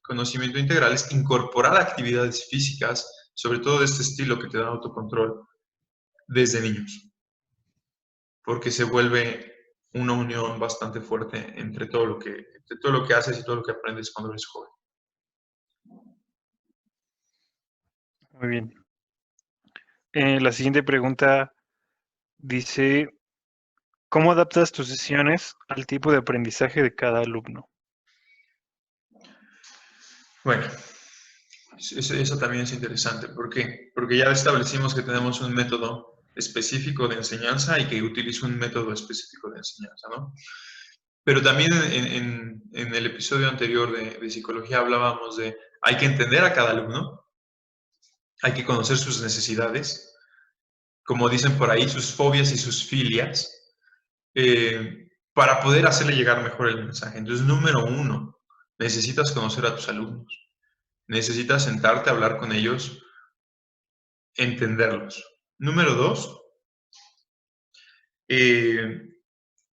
conocimiento integral es incorporar actividades físicas, sobre todo de este estilo que te da autocontrol, desde niños, porque se vuelve una unión bastante fuerte entre todo lo que haces y todo lo que aprendes cuando eres joven. Muy bien. La siguiente pregunta dice, ¿cómo adaptas tus sesiones al tipo de aprendizaje de cada alumno? Bueno, eso también es interesante. ¿Por qué? Porque ya establecimos que tenemos un método específico de enseñanza y que utilizo un método específico de enseñanza, ¿no? Pero también en el episodio anterior de psicología hablábamos de hay que entender a cada alumno, hay que conocer sus necesidades, como dicen por ahí, sus fobias y sus filias, para poder hacerle llegar mejor el mensaje. Entonces, número uno, necesitas conocer a tus alumnos. Necesitas sentarte a hablar con ellos, entenderlos. Número dos,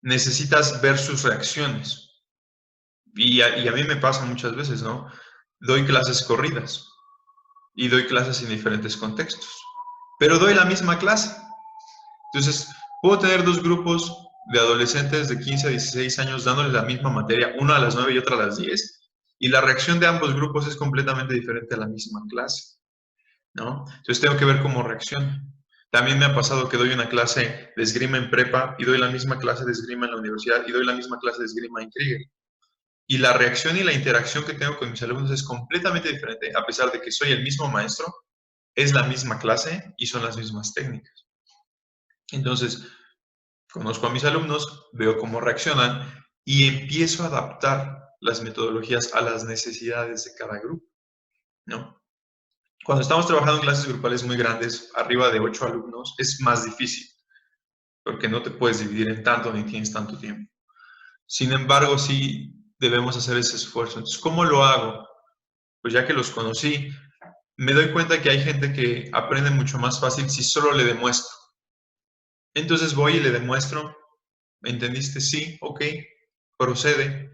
necesitas ver sus reacciones. Y a mí me pasa muchas veces, ¿no? Doy clases corridas y doy clases en diferentes contextos, pero doy la misma clase. Entonces, puedo tener dos grupos de adolescentes de 15 a 16 años dándoles la misma materia, una a las 9 y otra a las 10, y la reacción de ambos grupos es completamente diferente a la misma clase, ¿no? Entonces, tengo que ver cómo reaccionan. También me ha pasado que doy una clase de esgrima en prepa y doy la misma clase de esgrima en la universidad y doy la misma clase de esgrima en Krieger. Y la reacción y la interacción que tengo con mis alumnos es completamente diferente, a pesar de que soy el mismo maestro, es la misma clase y son las mismas técnicas. Entonces, conozco a mis alumnos, veo cómo reaccionan y empiezo a adaptar las metodologías a las necesidades de cada grupo, ¿no? Cuando estamos trabajando en clases grupales muy grandes, arriba de 8 alumnos, es más difícil, porque no te puedes dividir en tanto ni tienes tanto tiempo. Sin embargo, sí debemos hacer ese esfuerzo. Entonces, ¿cómo lo hago? Pues ya que los conocí, me doy cuenta que hay gente que aprende mucho más fácil si solo le demuestro. Entonces voy y le demuestro, ¿entendiste? Sí, ok, procede.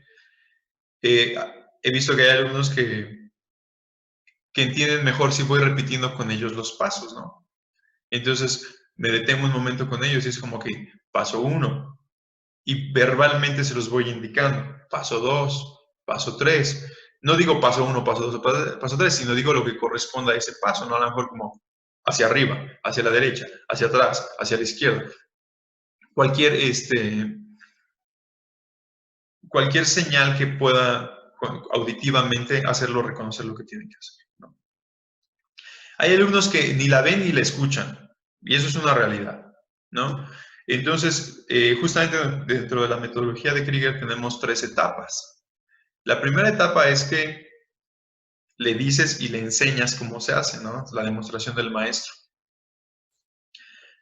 He visto que hay algunos que entienden mejor si voy repitiendo con ellos los pasos, ¿no? Entonces me detengo un momento con ellos y es como que paso 1 y verbalmente se los voy indicando. Paso 2, paso 3. No digo paso 1, paso 2, paso 3, sino digo lo que corresponda a ese paso, ¿no? A lo mejor como hacia arriba, hacia la derecha, hacia atrás, hacia la izquierda. Cualquier señal que pueda auditivamente hacerlo reconocer lo que tiene que hacer, ¿no? Hay alumnos que ni la ven ni la escuchan, y eso es una realidad, ¿no? Entonces, justamente dentro de la metodología de Krieger tenemos 3 etapas. La primera etapa es que le dices y le enseñas cómo se hace, ¿no? La demostración del maestro.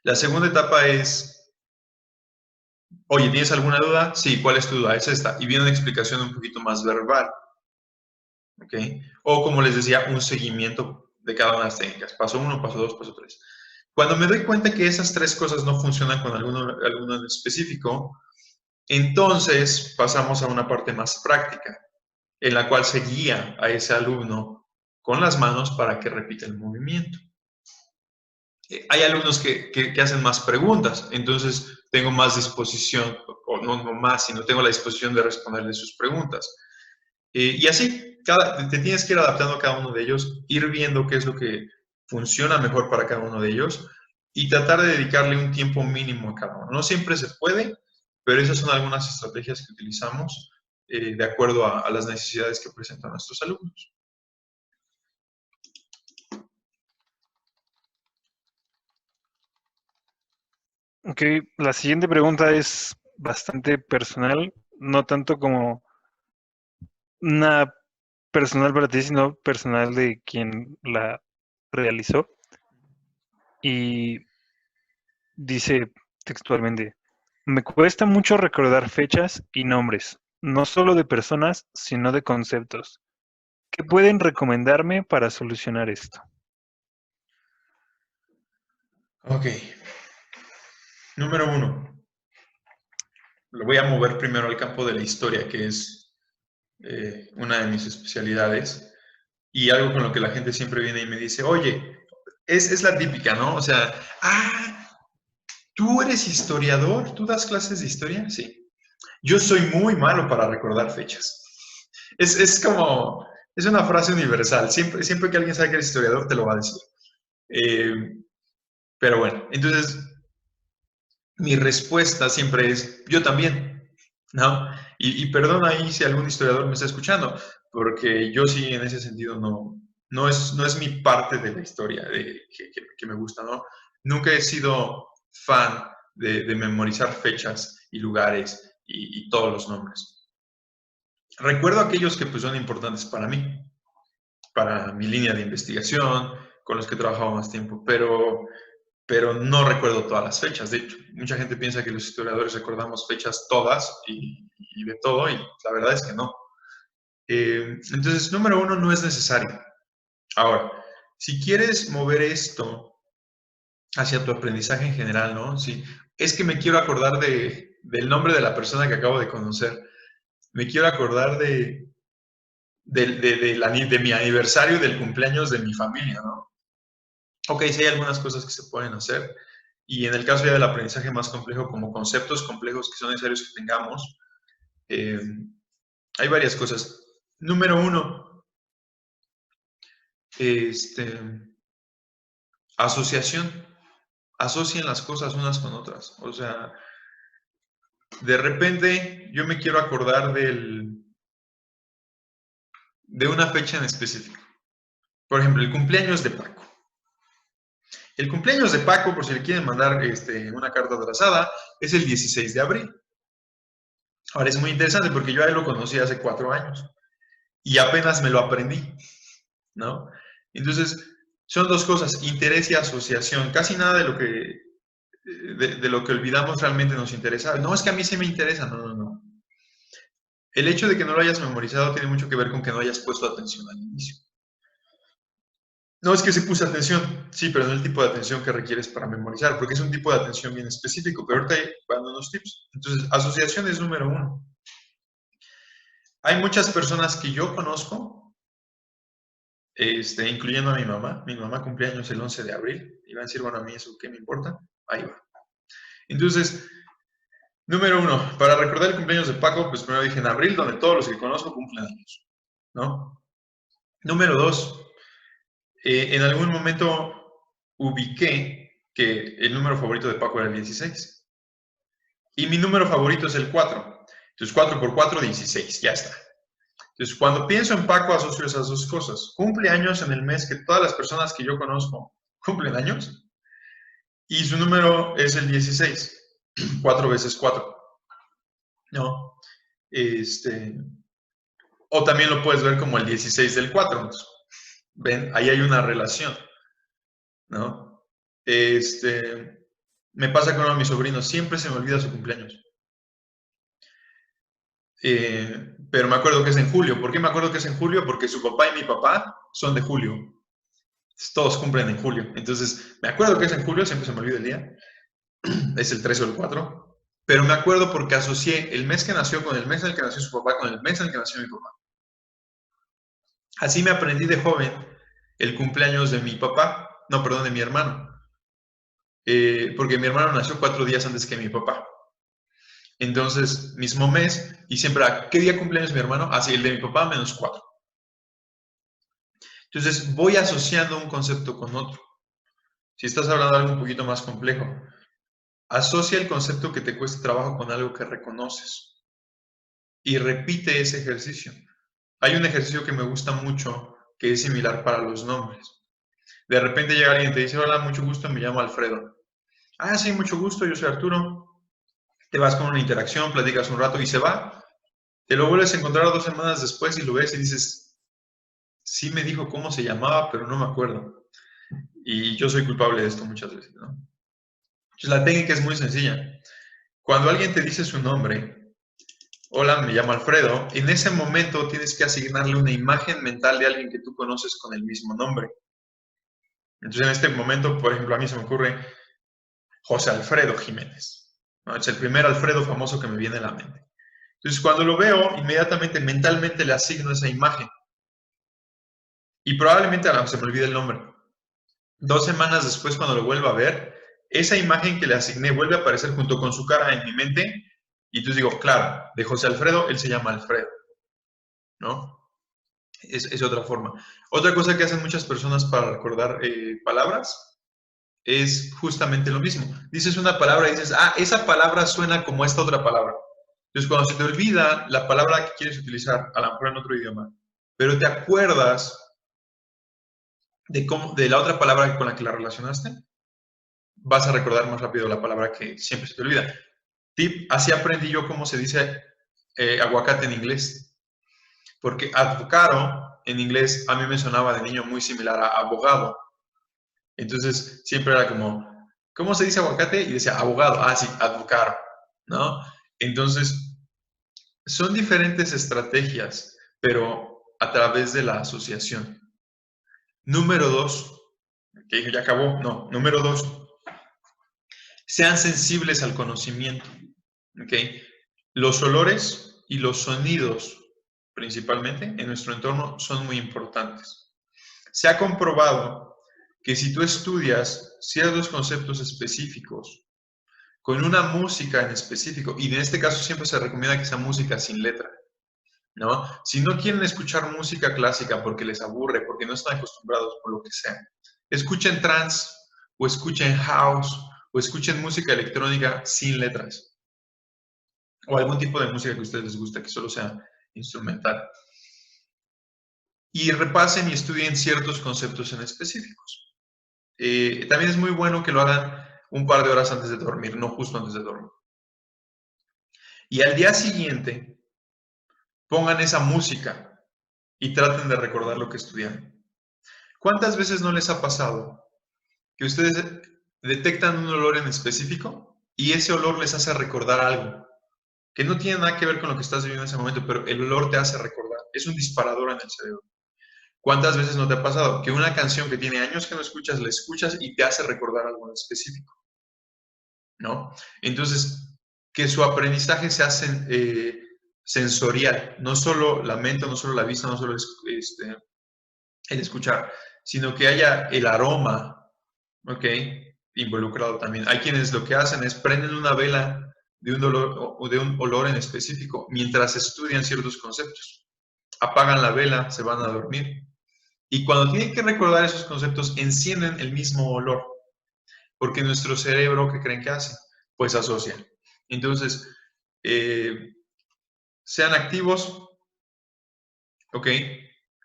La segunda etapa es, oye, ¿tienes alguna duda? Sí, ¿cuál es tu duda? Es esta. Y viene una explicación un poquito más verbal, ¿ok? O como les decía, un seguimiento de cada una de las técnicas. Paso 1, paso 2, paso 3. Cuando me doy cuenta que esas 3 cosas no funcionan con alguno en específico, entonces pasamos a una parte más práctica, en la cual se guía a ese alumno con las manos para que repita el movimiento. Hay alumnos que hacen más preguntas, entonces tengo más disposición, o no más, sino tengo la disposición de responderles sus preguntas. Y así, te tienes que ir adaptando a cada uno de ellos, ir viendo qué es lo que funciona mejor para cada uno de ellos y tratar de dedicarle un tiempo mínimo a cada uno. No siempre se puede, pero esas son algunas estrategias que utilizamos de acuerdo a las necesidades que presentan nuestros alumnos. Ok, la siguiente pregunta es bastante personal, no tanto como una personal para ti, sino personal de quien la realizó. Y dice textualmente, me cuesta mucho recordar fechas y nombres, no solo de personas, sino de conceptos. ¿Qué pueden recomendarme para solucionar esto? Ok, número uno. Lo voy a mover primero al campo de la historia, que es una de mis especialidades, y algo con lo que la gente siempre viene y me dice, oye, es la típica, ¿no? O sea, ¿tú eres historiador? ¿Tú das clases de historia? Sí. Yo soy muy malo para recordar fechas. Es como, es una frase universal. Siempre que alguien sabe que eres historiador, te lo va a decir. Eh, pero bueno, entonces mi respuesta siempre es, yo también, ¿no? Y perdón ahí si algún historiador me está escuchando, porque yo sí en ese sentido no es mi parte de la historia que me gusta, ¿no? Nunca he sido fan de memorizar fechas y lugares y todos los nombres. Recuerdo aquellos que pues, son importantes para mi línea de investigación, con los que he trabajado más tiempo, pero no recuerdo todas las fechas. De hecho, mucha gente piensa que los historiadores recordamos fechas todas y de todo, y la verdad es que no. Entonces, número uno, no es necesario. Ahora, si quieres mover esto hacia tu aprendizaje en general, ¿no? Si es que me quiero acordar del nombre de la persona que acabo de conocer, me quiero acordar de mi aniversario, del cumpleaños de mi familia, ¿no? Ok, sí hay algunas cosas que se pueden hacer, y en el caso ya del aprendizaje más complejo, como conceptos complejos que son necesarios que tengamos, eh, hay varias cosas. Número uno, este, asociación. Asocien las cosas unas con otras. O sea, de repente yo me quiero acordar de una fecha en específico. Por ejemplo, el cumpleaños de Paco. El cumpleaños de Paco, por si le quieren mandar una carta atrasada, es el 16 de abril. Ahora es muy interesante porque yo a él lo conocí hace 4 años y apenas me lo aprendí, ¿no? Entonces, son dos cosas, interés y asociación. Casi nada de lo que olvidamos realmente nos interesa. No, es que a mí sí me interesa, no, no, no. El hecho de que no lo hayas memorizado tiene mucho que ver con que no hayas puesto atención al inicio. No, es que se puse atención, sí, pero no el tipo de atención que requieres para memorizar, porque es un tipo de atención bien específico, pero ahorita van unos tips. Entonces, asociación es número uno. Hay muchas personas que yo conozco, incluyendo a mi mamá. Mi mamá cumple años el 11 de abril. Y van a decir, bueno, a mí eso, ¿qué me importa? Ahí va. Entonces, número uno, para recordar el cumpleaños de Paco, pues primero dije en abril, donde todos los que conozco cumplen años, ¿no? Número dos, en algún momento ubiqué que el número favorito de Paco era el 16. Y mi número favorito es el 4. Entonces, 4 por 4, 16, ya está. Entonces, cuando pienso en Paco, asocio esas dos cosas. Cumple años en el mes que todas las personas que yo conozco cumplen años, y su número es el 16. 4 veces 4, ¿no? O también lo puedes ver como el 16 del 4. ¿Ven? Ahí hay una relación, ¿no? Me pasa con uno de mis sobrinos, siempre se me olvida su cumpleaños. Pero me acuerdo que es en julio. ¿Por qué me acuerdo que es en julio? Porque su papá y mi papá son de julio. Todos cumplen en julio. Entonces, me acuerdo que es en julio, siempre se me olvida el día. Es el 13 o el 4. Pero me acuerdo porque asocié el mes que nació con el mes en el que nació su papá con el mes en el que nació mi papá. Así me aprendí de joven el cumpleaños de mi papá, no, perdón, de mi hermano. Porque mi hermano nació 4 días antes que mi papá. Entonces, mismo mes, y siempre, ¿qué día cumpleaños mi hermano? Así, el de mi papá menos 4. Entonces, voy asociando un concepto con otro. Si estás hablando de algo un poquito más complejo, asocia el concepto que te cueste trabajo con algo que reconoces y repite ese ejercicio. Hay un ejercicio que me gusta mucho que es similar para los nombres. De repente llega alguien y te dice, hola, mucho gusto, me llamo Alfredo. Ah, sí, mucho gusto, yo soy Arturo. Te vas con una interacción, platicas un rato y se va. Te lo vuelves a encontrar 2 semanas después y lo ves y dices, sí me dijo cómo se llamaba, pero no me acuerdo. Y yo soy culpable de esto muchas veces, ¿no? Entonces, la técnica es muy sencilla. Cuando alguien te dice su nombre, hola, me llamo Alfredo, en ese momento tienes que asignarle una imagen mental de alguien que tú conoces con el mismo nombre. Entonces, en este momento, por ejemplo, a mí se me ocurre José Alfredo Jiménez, ¿no? Es el primer Alfredo famoso que me viene a la mente. Entonces, cuando lo veo, inmediatamente mentalmente le asigno esa imagen. Y probablemente se me olvide el nombre. 2 semanas después, cuando lo vuelva a ver, esa imagen que le asigné vuelve a aparecer junto con su cara en mi mente. Y entonces digo, claro, de José Alfredo, él se llama Alfredo, ¿no? Es otra forma. Otra cosa que hacen muchas personas para recordar palabras es justamente lo mismo. Dices una palabra y dices, ah, esa palabra suena como esta otra palabra. Entonces, cuando se te olvida la palabra que quieres utilizar, a lo mejor en otro idioma, pero te acuerdas de la otra palabra con la que la relacionaste, vas a recordar más rápido la palabra que siempre se te olvida. Tip, así aprendí yo cómo se dice aguacate en inglés, porque avocado en inglés a mí me sonaba de niño muy similar a abogado. Entonces siempre era como, ¿cómo se dice aguacate? Y decía abogado, ah, sí, avocado, ¿no? Entonces son diferentes estrategias, pero a través de la asociación. Número dos, que ya acabó, no, número dos, sean sensibles al conocimiento. ¿Okay? Los olores y los sonidos, principalmente en nuestro entorno, son muy importantes. Se ha comprobado que si tú estudias ciertos conceptos específicos con una música en específico, y en este caso siempre se recomienda que sea música sin letra, ¿no? Si no quieren escuchar música clásica porque les aburre, porque no están acostumbrados, por lo que sea, escuchen trance o escuchen house o escuchen música electrónica sin letras o algún tipo de música que a ustedes les guste, que solo sea instrumental. Y repasen y estudien ciertos conceptos en específicos. También es muy bueno que lo hagan un par de horas antes de dormir, no justo antes de dormir. Y al día siguiente, pongan esa música y traten de recordar lo que estudiaron. ¿Cuántas veces no les ha pasado que ustedes detectan un olor en específico y ese olor les hace recordar algo que no tiene nada que ver con lo que estás viviendo en ese momento, pero el olor te hace recordar? Es un disparador en el cerebro. ¿Cuántas veces no te ha pasado que una canción que tiene años que no escuchas, la escuchas y te hace recordar algo en específico? ¿No? Entonces, que su aprendizaje se hace sensorial, no solo la mente, no solo la vista, no solo el escuchar, sino que haya el aroma, ¿ok? Involucrado también. Hay quienes lo que hacen es prenden una vela de un olor, o de un olor en específico mientras estudian ciertos conceptos. Apagan la vela, se van a dormir. Y cuando tienen que recordar esos conceptos, encienden el mismo olor. Porque nuestro cerebro, ¿qué creen que hace? Pues asocia. Entonces, eh, sean activos, ¿ok?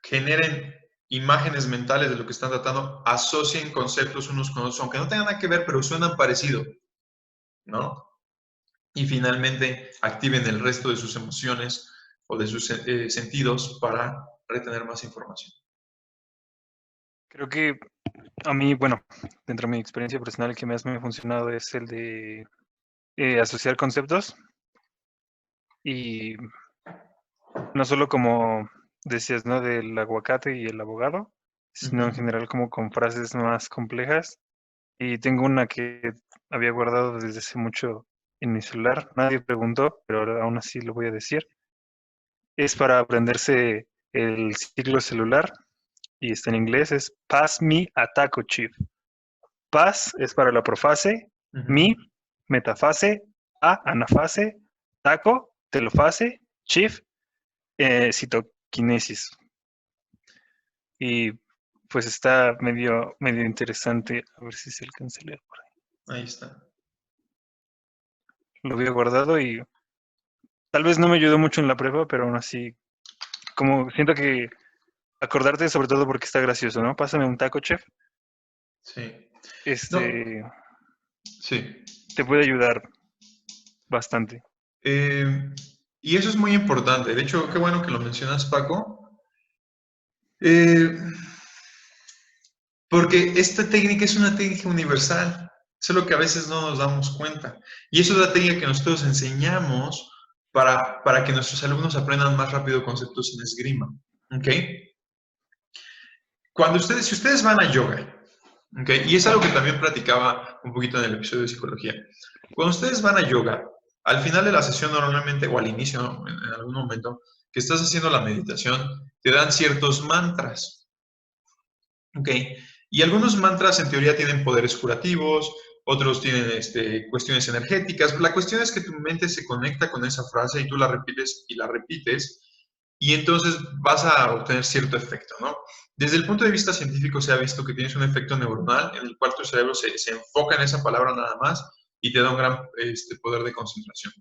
Generen imágenes mentales de lo que están tratando, asocien conceptos unos con otros, aunque no tengan nada que ver, pero suenan parecido, ¿no? Y finalmente, activen el resto de sus emociones o de sus sentidos para retener más información. Creo que a mí, bueno, dentro de mi experiencia personal, el que más me ha funcionado es el de asociar conceptos y no solo como decías, ¿no? Del aguacate y el abogado, sino en Ujú. general como con frases más complejas. Y tengo una que había guardado desde hace mucho en mi celular. Nadie preguntó, pero ahora aún así lo voy a decir. Es para aprenderse el ciclo celular y está en inglés, es Pass me a taco chip. Pass es para la profase, Ujú. mi, metafase, a, anafase, taco, telofase, chif, citoquinesis. Y pues está medio interesante. A ver si se alcanza a leer por ahí. Ahí está. Lo había guardado y tal vez no me ayudó mucho en la prueba, pero aún así, como siento que acordarte sobre todo porque está gracioso, ¿no? Pásame un taco, chef. Sí. No, Este, Sí. te puede ayudar bastante. Y eso es muy importante. De hecho, qué bueno que lo mencionas, Paco. Eh, Porque esta técnica es una técnica universal, solo que a veces no nos damos cuenta. Y eso es la técnica que nosotros enseñamos para que nuestros alumnos aprendan más rápido conceptos en esgrima. ¿Ok? Si ustedes van a yoga, ¿ok? Y es algo que también platicaba un poquito en el episodio de psicología. Cuando ustedes van a yoga, al final de la sesión normalmente, o al inicio, ¿no? en algún momento, que estás haciendo la meditación, te dan ciertos mantras. ¿Ok? Y algunos mantras en teoría tienen poderes curativos, otros tienen cuestiones energéticas. La cuestión es que tu mente se conecta con esa frase y tú la repites y la repites, y entonces vas a obtener cierto efecto, ¿no? Desde el punto de vista científico se ha visto que tienes un efecto neuronal en el cual tu cerebro se enfoca en esa palabra nada más y te da un gran poder de concentración.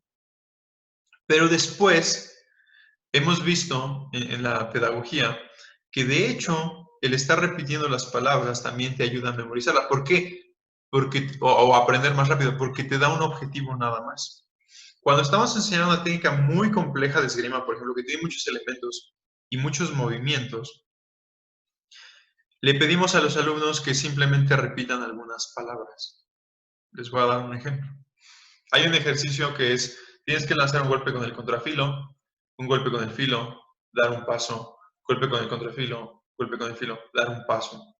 Pero después hemos visto en la pedagogía que de hecho el estar repitiendo las palabras también te ayuda a memorizarlas. ¿Por qué? O aprender más rápido, porque te da un objetivo nada más. Cuando estamos enseñando una técnica muy compleja de esgrima, por ejemplo, que tiene muchos elementos y muchos movimientos, le pedimos a los alumnos que simplemente repitan algunas palabras. Les voy a dar un ejemplo. Hay un ejercicio que es, tienes que lanzar un golpe con el contrafilo, un golpe con el filo, dar un paso, golpe con el contrafilo, golpe con el filo, dar un paso.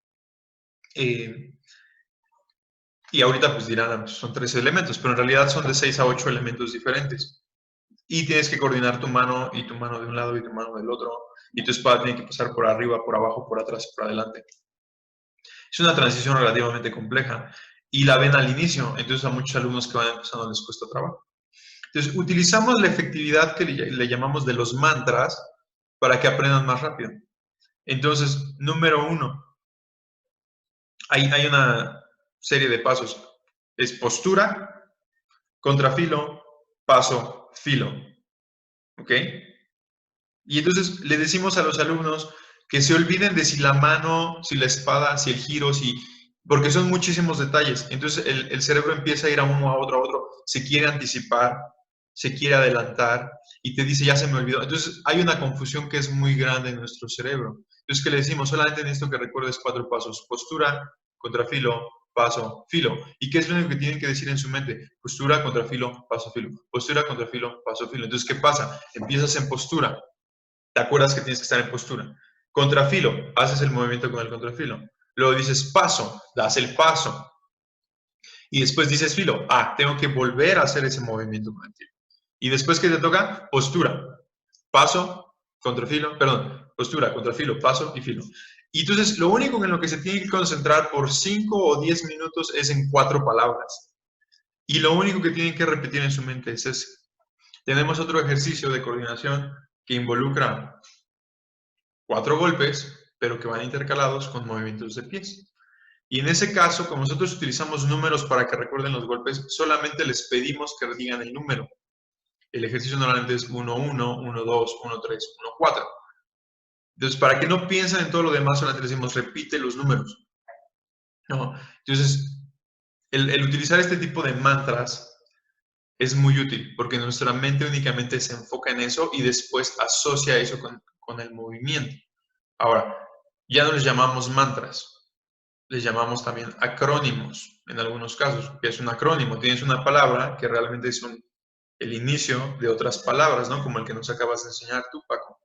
Y ahorita pues dirán, son 13 elementos, pero en realidad son de 6 a 8 elementos diferentes. Y tienes que coordinar tu mano y tu mano de un lado y tu mano del otro. Y tu espada tiene que pasar por arriba, por abajo, por atrás, por adelante. Es una transición relativamente compleja y la ven al inicio, entonces a muchos alumnos que van empezando les cuesta trabajo. Entonces, utilizamos la efectividad que le llamamos de los mantras para que aprendan más rápido. Entonces, número 1, hay una serie de pasos. Es postura, contrafilo, paso, filo. ¿Ok? Y entonces le decimos a los alumnos que se olviden de si la mano, si la espada, si el giro, porque son muchísimos detalles. Entonces el cerebro empieza a ir a uno, a otro, se quiere anticipar, se quiere adelantar y te dice, ya se me olvidó. Entonces hay una confusión que es muy grande en nuestro cerebro. Entonces, ¿qué le decimos? Solamente necesito que recuerdes 4 pasos. Postura, contrafilo, paso, filo. ¿Y qué es lo único que tienen que decir en su mente? Postura, contrafilo, paso, filo. Postura, contrafilo, paso, filo. Entonces, ¿qué pasa? Empiezas en postura. Te acuerdas que tienes que estar en postura. Contrafilo, haces el movimiento con el contrafilo. Luego dices paso, das el paso. Y después dices filo, tengo que volver a hacer ese movimiento con el filo. Y después que te toca, postura, paso, contrafilo, perdón, postura, contrafilo, paso y filo. Y entonces lo único en lo que se tiene que concentrar por 5 o 10 minutos es en 4 palabras. Y lo único que tienen que repetir en su mente es ese. Tenemos otro ejercicio de coordinación que involucra 4 golpes, pero que van intercalados con movimientos de pies. Y en ese caso, como nosotros utilizamos números para que recuerden los golpes, solamente les pedimos que digan el número. El ejercicio normalmente es 1, 1, 1, 2, 1, 3, 1, 4. Entonces, para que no piensen en todo lo demás, solamente les decimos repite los números. ¿No? Entonces, el utilizar este tipo de mantras es muy útil porque nuestra mente únicamente se enfoca en eso y después asocia eso con el movimiento. Ahora, ya no les llamamos mantras, les llamamos también acrónimos en algunos casos, que es un acrónimo. Tienes una palabra que realmente es el inicio de otras palabras, ¿no? Como el que nos acabas de enseñar tú, Paco.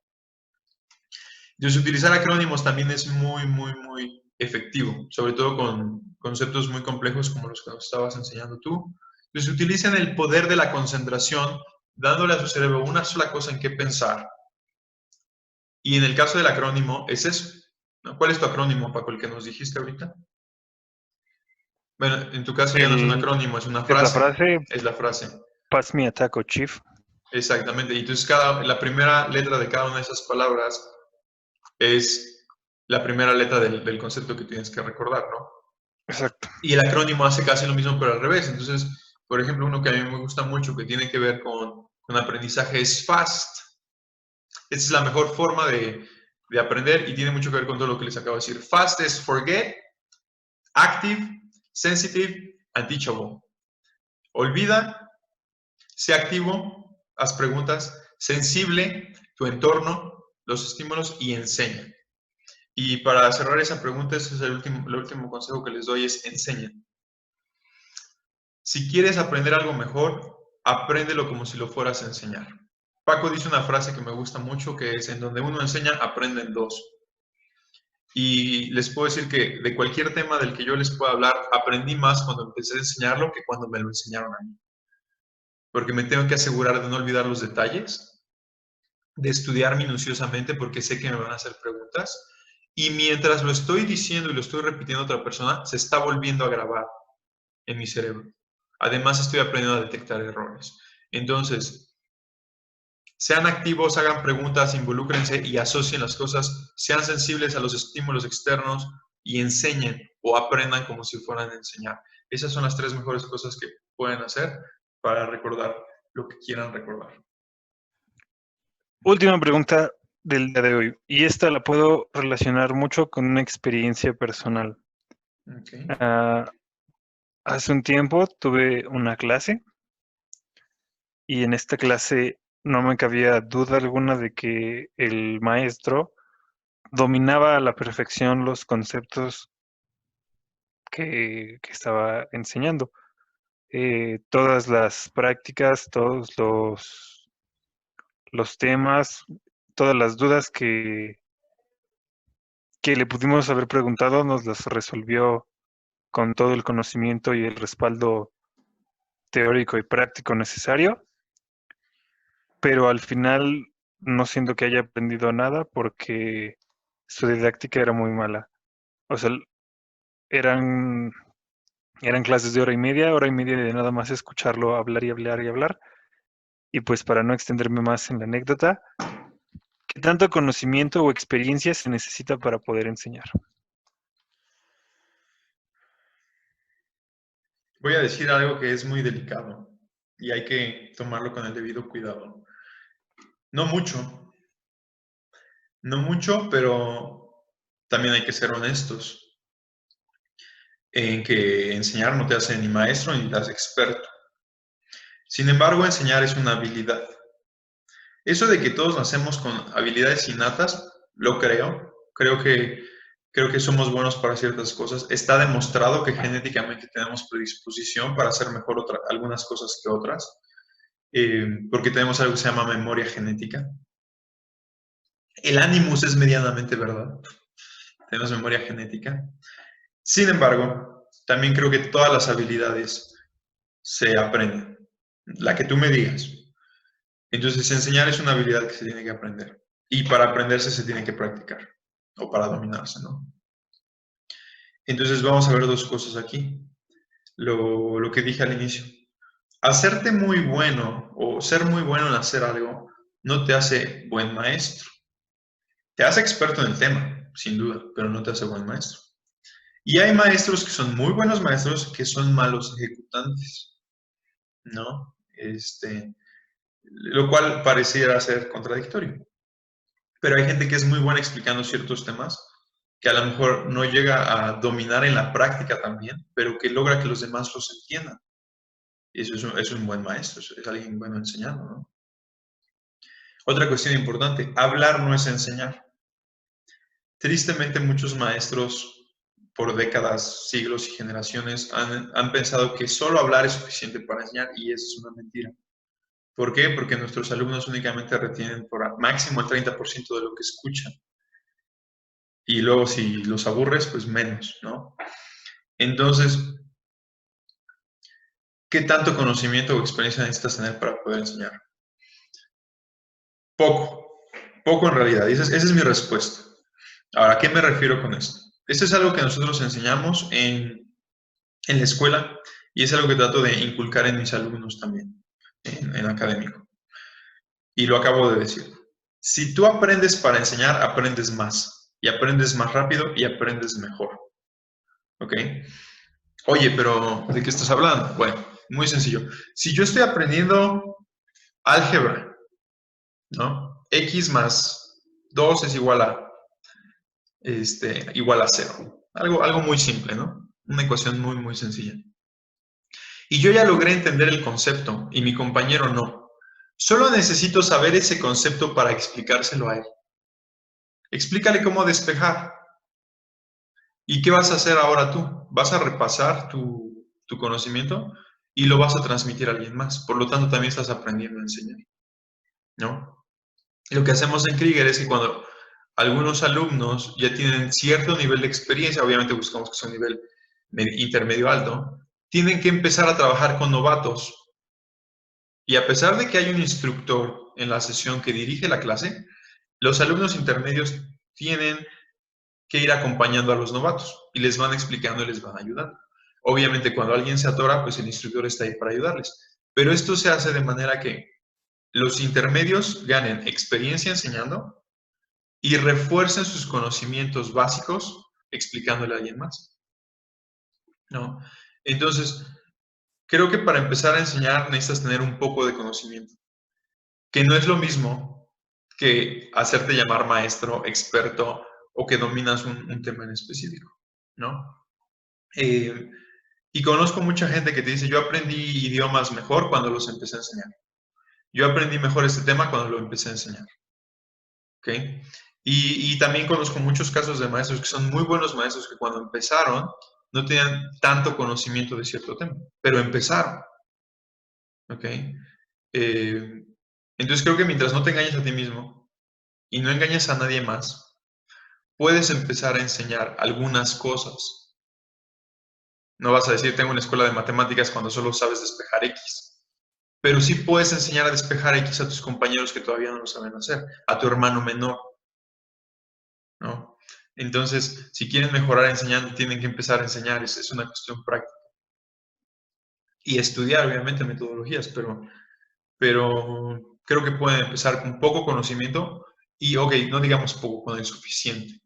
Entonces, utilizar acrónimos también es muy, muy, muy efectivo, sobre todo con conceptos muy complejos como los que nos estabas enseñando tú. Entonces, utilicen el poder de la concentración, dándole a su cerebro una sola cosa en qué pensar. Y en el caso del acrónimo, es eso. ¿No? ¿Cuál es tu acrónimo, Paco, el que nos dijiste ahorita? Bueno, en tu caso ya no es un acrónimo, es una Es la frase. frase, Es la frase. Pass me a taco, chief. Exactamente. Y entonces la primera letra de cada una de esas palabras es la primera letra del concepto que tienes que recordar, ¿no? Exacto. Y el acrónimo hace casi lo mismo, pero al revés. Entonces, por ejemplo, uno que a mí me gusta mucho, que tiene que ver con aprendizaje, es FAST. Esta es la mejor forma de aprender y tiene mucho que ver con todo lo que les acabo de decir. FAST es Forget, Active, Sensitive, and Teachable. Olvida, sé activo, haz preguntas, sensible, tu entorno, los estímulos y enseña. Y para cerrar esa pregunta, ese es el último consejo que les doy, es enseñen. Si quieres aprender algo mejor, apréndelo como si lo fueras a enseñar. Paco dice una frase que me gusta mucho, que es: en donde uno enseña, aprenden dos. Y les puedo decir que de cualquier tema del que yo les pueda hablar, aprendí más cuando empecé a enseñarlo que cuando me lo enseñaron a mí. Porque me tengo que asegurar de no olvidar los detalles, de estudiar minuciosamente porque sé que me van a hacer preguntas. Y mientras lo estoy diciendo y lo estoy repitiendo a otra persona, se está volviendo a grabar en mi cerebro. Además, estoy aprendiendo a detectar errores. Entonces, sean activos, hagan preguntas, involúcrense y asocien las cosas, sean sensibles a los estímulos externos y enseñen o aprendan como si fueran a enseñar. Esas son las 3 mejores cosas que pueden hacer para recordar lo que quieran recordar. Última pregunta del día de hoy, y esta la puedo relacionar mucho con una experiencia personal. Okay. Hace un tiempo tuve una clase y en esta clase no me cabía duda alguna de que el maestro dominaba a la perfección los conceptos que estaba enseñando. Todas las prácticas, todos los temas, todas las dudas que le pudimos haber preguntado, nos las resolvió con todo el conocimiento y el respaldo teórico y práctico necesario, pero al final no siento que haya aprendido nada porque su didáctica era muy mala. O sea, eran, eran clases de hora y media de nada más escucharlo hablar y hablar y hablar. Y pues para no extenderme más en la anécdota, ¿qué tanto conocimiento o experiencia se necesita para poder enseñar? Voy a decir algo que es muy delicado y hay que tomarlo con el debido cuidado. No mucho, no mucho, pero también hay que ser honestos en que enseñar no te hace ni maestro ni te hace experto. Sin embargo, enseñar es una habilidad. Eso de que todos nacemos con habilidades innatas, lo creo. Creo que somos buenos para ciertas cosas. Está demostrado que genéticamente tenemos predisposición para hacer mejor algunas cosas que otras, porque tenemos algo que se llama memoria genética. El Animus es medianamente verdad. Tenemos memoria genética. Sin embargo, también creo que todas las habilidades se aprenden. La que tú me digas. Entonces, enseñar es una habilidad que se tiene que aprender. Y para aprenderse se tiene que practicar. O para dominarse, ¿no? Entonces, vamos a ver dos cosas aquí. Lo que dije al inicio. Hacerte muy bueno o ser muy bueno en hacer algo no te hace buen maestro. Te hace experto en el tema, sin duda, pero no te hace buen maestro. Y hay maestros que son muy buenos maestros que son malos ejecutantes, ¿no? Lo cual pareciera ser contradictorio. Pero hay gente que es muy buena explicando ciertos temas que a lo mejor no llega a dominar en la práctica también, pero que logra que los demás los entiendan. Y eso es un buen maestro, es alguien bueno enseñando, ¿no? Otra cuestión importante, hablar no es enseñar. Tristemente muchos maestros por décadas, siglos y generaciones han pensado que solo hablar es suficiente para enseñar y eso es una mentira. ¿Por qué? Porque nuestros alumnos únicamente retienen por máximo el 30% de lo que escuchan. Y luego si los aburres, pues menos, ¿no? Entonces, ¿qué tanto conocimiento o experiencia necesitas tener para poder enseñar? Poco, poco en realidad. Esa es mi respuesta. Ahora, ¿a qué me refiero con esto? Esto es algo que nosotros enseñamos en la escuela y es algo que trato de inculcar en mis alumnos también, en académico. Y lo acabo de decir. Si tú aprendes para enseñar, aprendes más. Y aprendes más rápido y aprendes mejor. ¿Ok? Oye, pero ¿de qué estás hablando? Bueno, muy sencillo. Si yo estoy aprendiendo álgebra, ¿no? X más 2 es igual a, igual a 0. Algo muy simple, ¿no? Una ecuación muy, muy sencilla. Y yo ya logré entender el concepto y mi compañero no. Solo necesito saber ese concepto para explicárselo a él. Explícale cómo despejar. ¿Y qué vas a hacer ahora tú? Vas a repasar tu conocimiento y lo vas a transmitir a alguien más. Por lo tanto, también estás aprendiendo a enseñar, ¿no? Lo que hacemos en Krieger es que cuando algunos alumnos ya tienen cierto nivel de experiencia, obviamente buscamos que sea un nivel intermedio alto, tienen que empezar a trabajar con novatos. Y a pesar de que hay un instructor en la sesión que dirige la clase, los alumnos intermedios tienen que ir acompañando a los novatos y les van explicando y les van ayudando. Obviamente, cuando alguien se atora, pues el instructor está ahí para ayudarles. Pero esto se hace de manera que los intermedios ganen experiencia enseñando y refuercen sus conocimientos básicos explicándole a alguien más, ¿no? Entonces, creo que para empezar a enseñar necesitas tener un poco de conocimiento, que no es lo mismo que hacerte llamar maestro, experto o que dominas un tema en específico, ¿no? Y conozco mucha gente que te dice, yo aprendí idiomas mejor cuando los empecé a enseñar. Yo aprendí mejor este tema cuando lo empecé a enseñar. ¿Ok? Y también conozco muchos casos de maestros que son muy buenos maestros que cuando empezaron no tenían tanto conocimiento de cierto tema, pero empezaron. ¿Ok? Entonces creo que mientras no te engañes a ti mismo y no engañes a nadie más, puedes empezar a enseñar algunas cosas. No vas a decir, tengo una escuela de matemáticas cuando solo sabes despejar X. Pero sí puedes enseñar a despejar X a tus compañeros que todavía no lo saben hacer, a tu hermano menor, ¿no? Entonces, si quieren mejorar enseñando, tienen que empezar a enseñar, es una cuestión práctica. Y estudiar, obviamente, metodologías, pero creo que pueden empezar con poco conocimiento y, ok, no digamos poco, con el suficiente.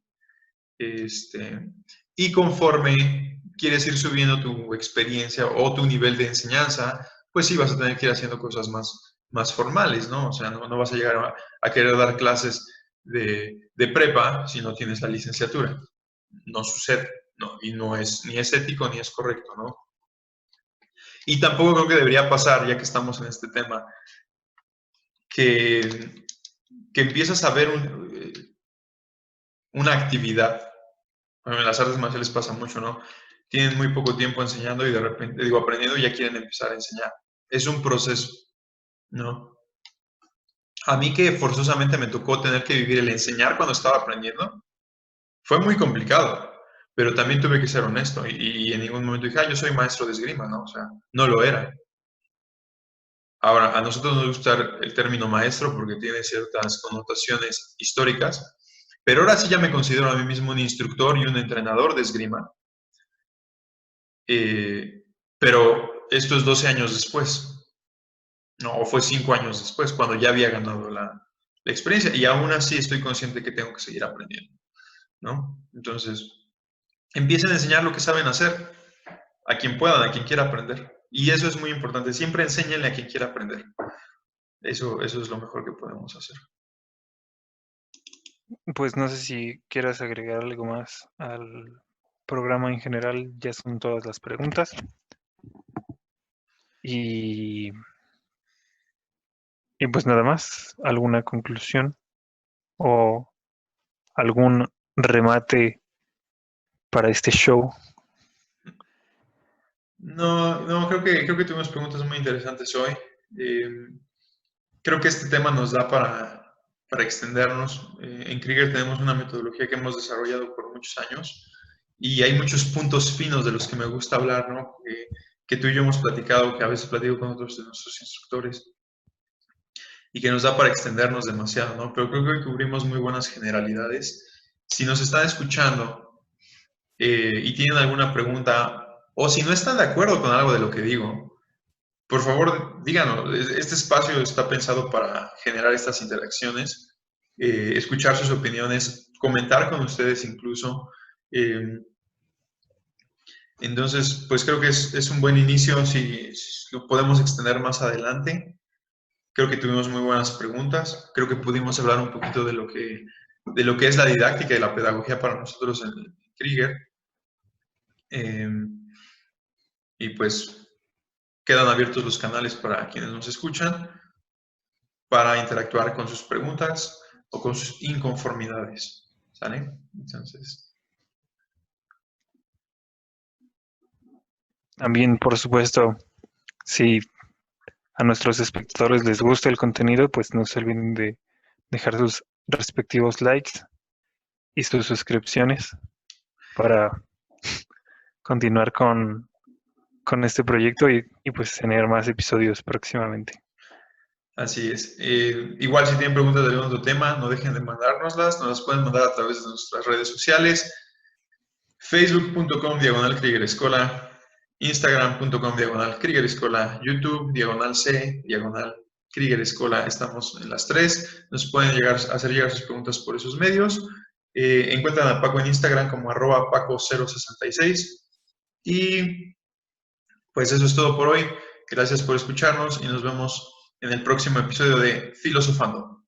Y conforme quieres ir subiendo tu experiencia o tu nivel de enseñanza, pues sí vas a tener que ir haciendo cosas más formales, ¿no? O sea, no vas a llegar a querer dar clases de prepa si no tienes la licenciatura. No sucede, ¿no? Y no es ni es ético ni es correcto, ¿no? Y tampoco creo que debería pasar, ya que estamos en este tema, que, que empiezas a ver una actividad. Bueno, en las artes marciales pasa mucho, ¿no? Tienen muy poco tiempo enseñando y de repente, digo, aprendiendo y ya quieren empezar a enseñar. Es un proceso, ¿no? A mí que forzosamente me tocó tener que vivir el enseñar cuando estaba aprendiendo, fue muy complicado, pero también tuve que ser honesto y en ningún momento dije, yo soy maestro de esgrima, ¿no? O sea, no lo era. Ahora, a nosotros nos gusta el término maestro porque tiene ciertas connotaciones históricas, pero ahora sí ya me considero a mí mismo un instructor y un entrenador de esgrima. Pero esto es 12 años después, ¿no? O fue 5 años después, cuando ya había ganado la experiencia. Y aún así estoy consciente que tengo que seguir aprendiendo, ¿no? Entonces, empiecen a enseñar lo que saben hacer a quien puedan, a quien quiera aprender. Y eso es muy importante. Siempre enséñenle a quien quiera aprender. Eso es lo mejor que podemos hacer. Pues no sé si quieras agregar algo más al programa en general, ya son todas las preguntas. Y, y pues nada más, ¿alguna conclusión o algún remate para este show? No, creo que tuvimos preguntas muy interesantes hoy. Creo que este tema nos da para extendernos. En Krieger tenemos una metodología que hemos desarrollado por muchos años y hay muchos puntos finos de los que me gusta hablar, ¿no? Que tú y yo hemos platicado, que a veces platico con otros de nuestros instructores y que nos da para extendernos demasiado, ¿no? Pero creo que cubrimos muy buenas generalidades. Si nos están escuchando y tienen alguna pregunta o si no están de acuerdo con algo de lo que digo, por favor, díganos, este espacio está pensado para generar estas interacciones, escuchar sus opiniones, comentar con ustedes incluso. Entonces, pues creo que es un buen inicio si lo podemos extender más adelante. Creo que tuvimos muy buenas preguntas. Creo que pudimos hablar un poquito de lo que es la didáctica y la pedagogía para nosotros en Krieger. Y pues quedan abiertos los canales para quienes nos escuchan para interactuar con sus preguntas o con sus inconformidades. ¿Sale? Entonces, También, por supuesto, si a nuestros espectadores les gusta el contenido, pues no se olviden de dejar sus respectivos likes y sus suscripciones para continuar con este proyecto y pues tener más episodios próximamente. así es. Igual si tienen preguntas de algún otro tema, no dejen de mandárnoslas. Nos las pueden mandar a través de nuestras redes sociales. Facebook.com/Krieger Instagram.com/Krieger YouTube /C Krieger Estamos en las tres. Nos pueden hacer llegar sus preguntas por esos medios. Encuentran a Paco en Instagram como @Paco066. Y pues eso es todo por hoy. Gracias por escucharnos y nos vemos en el próximo episodio de Filosofando.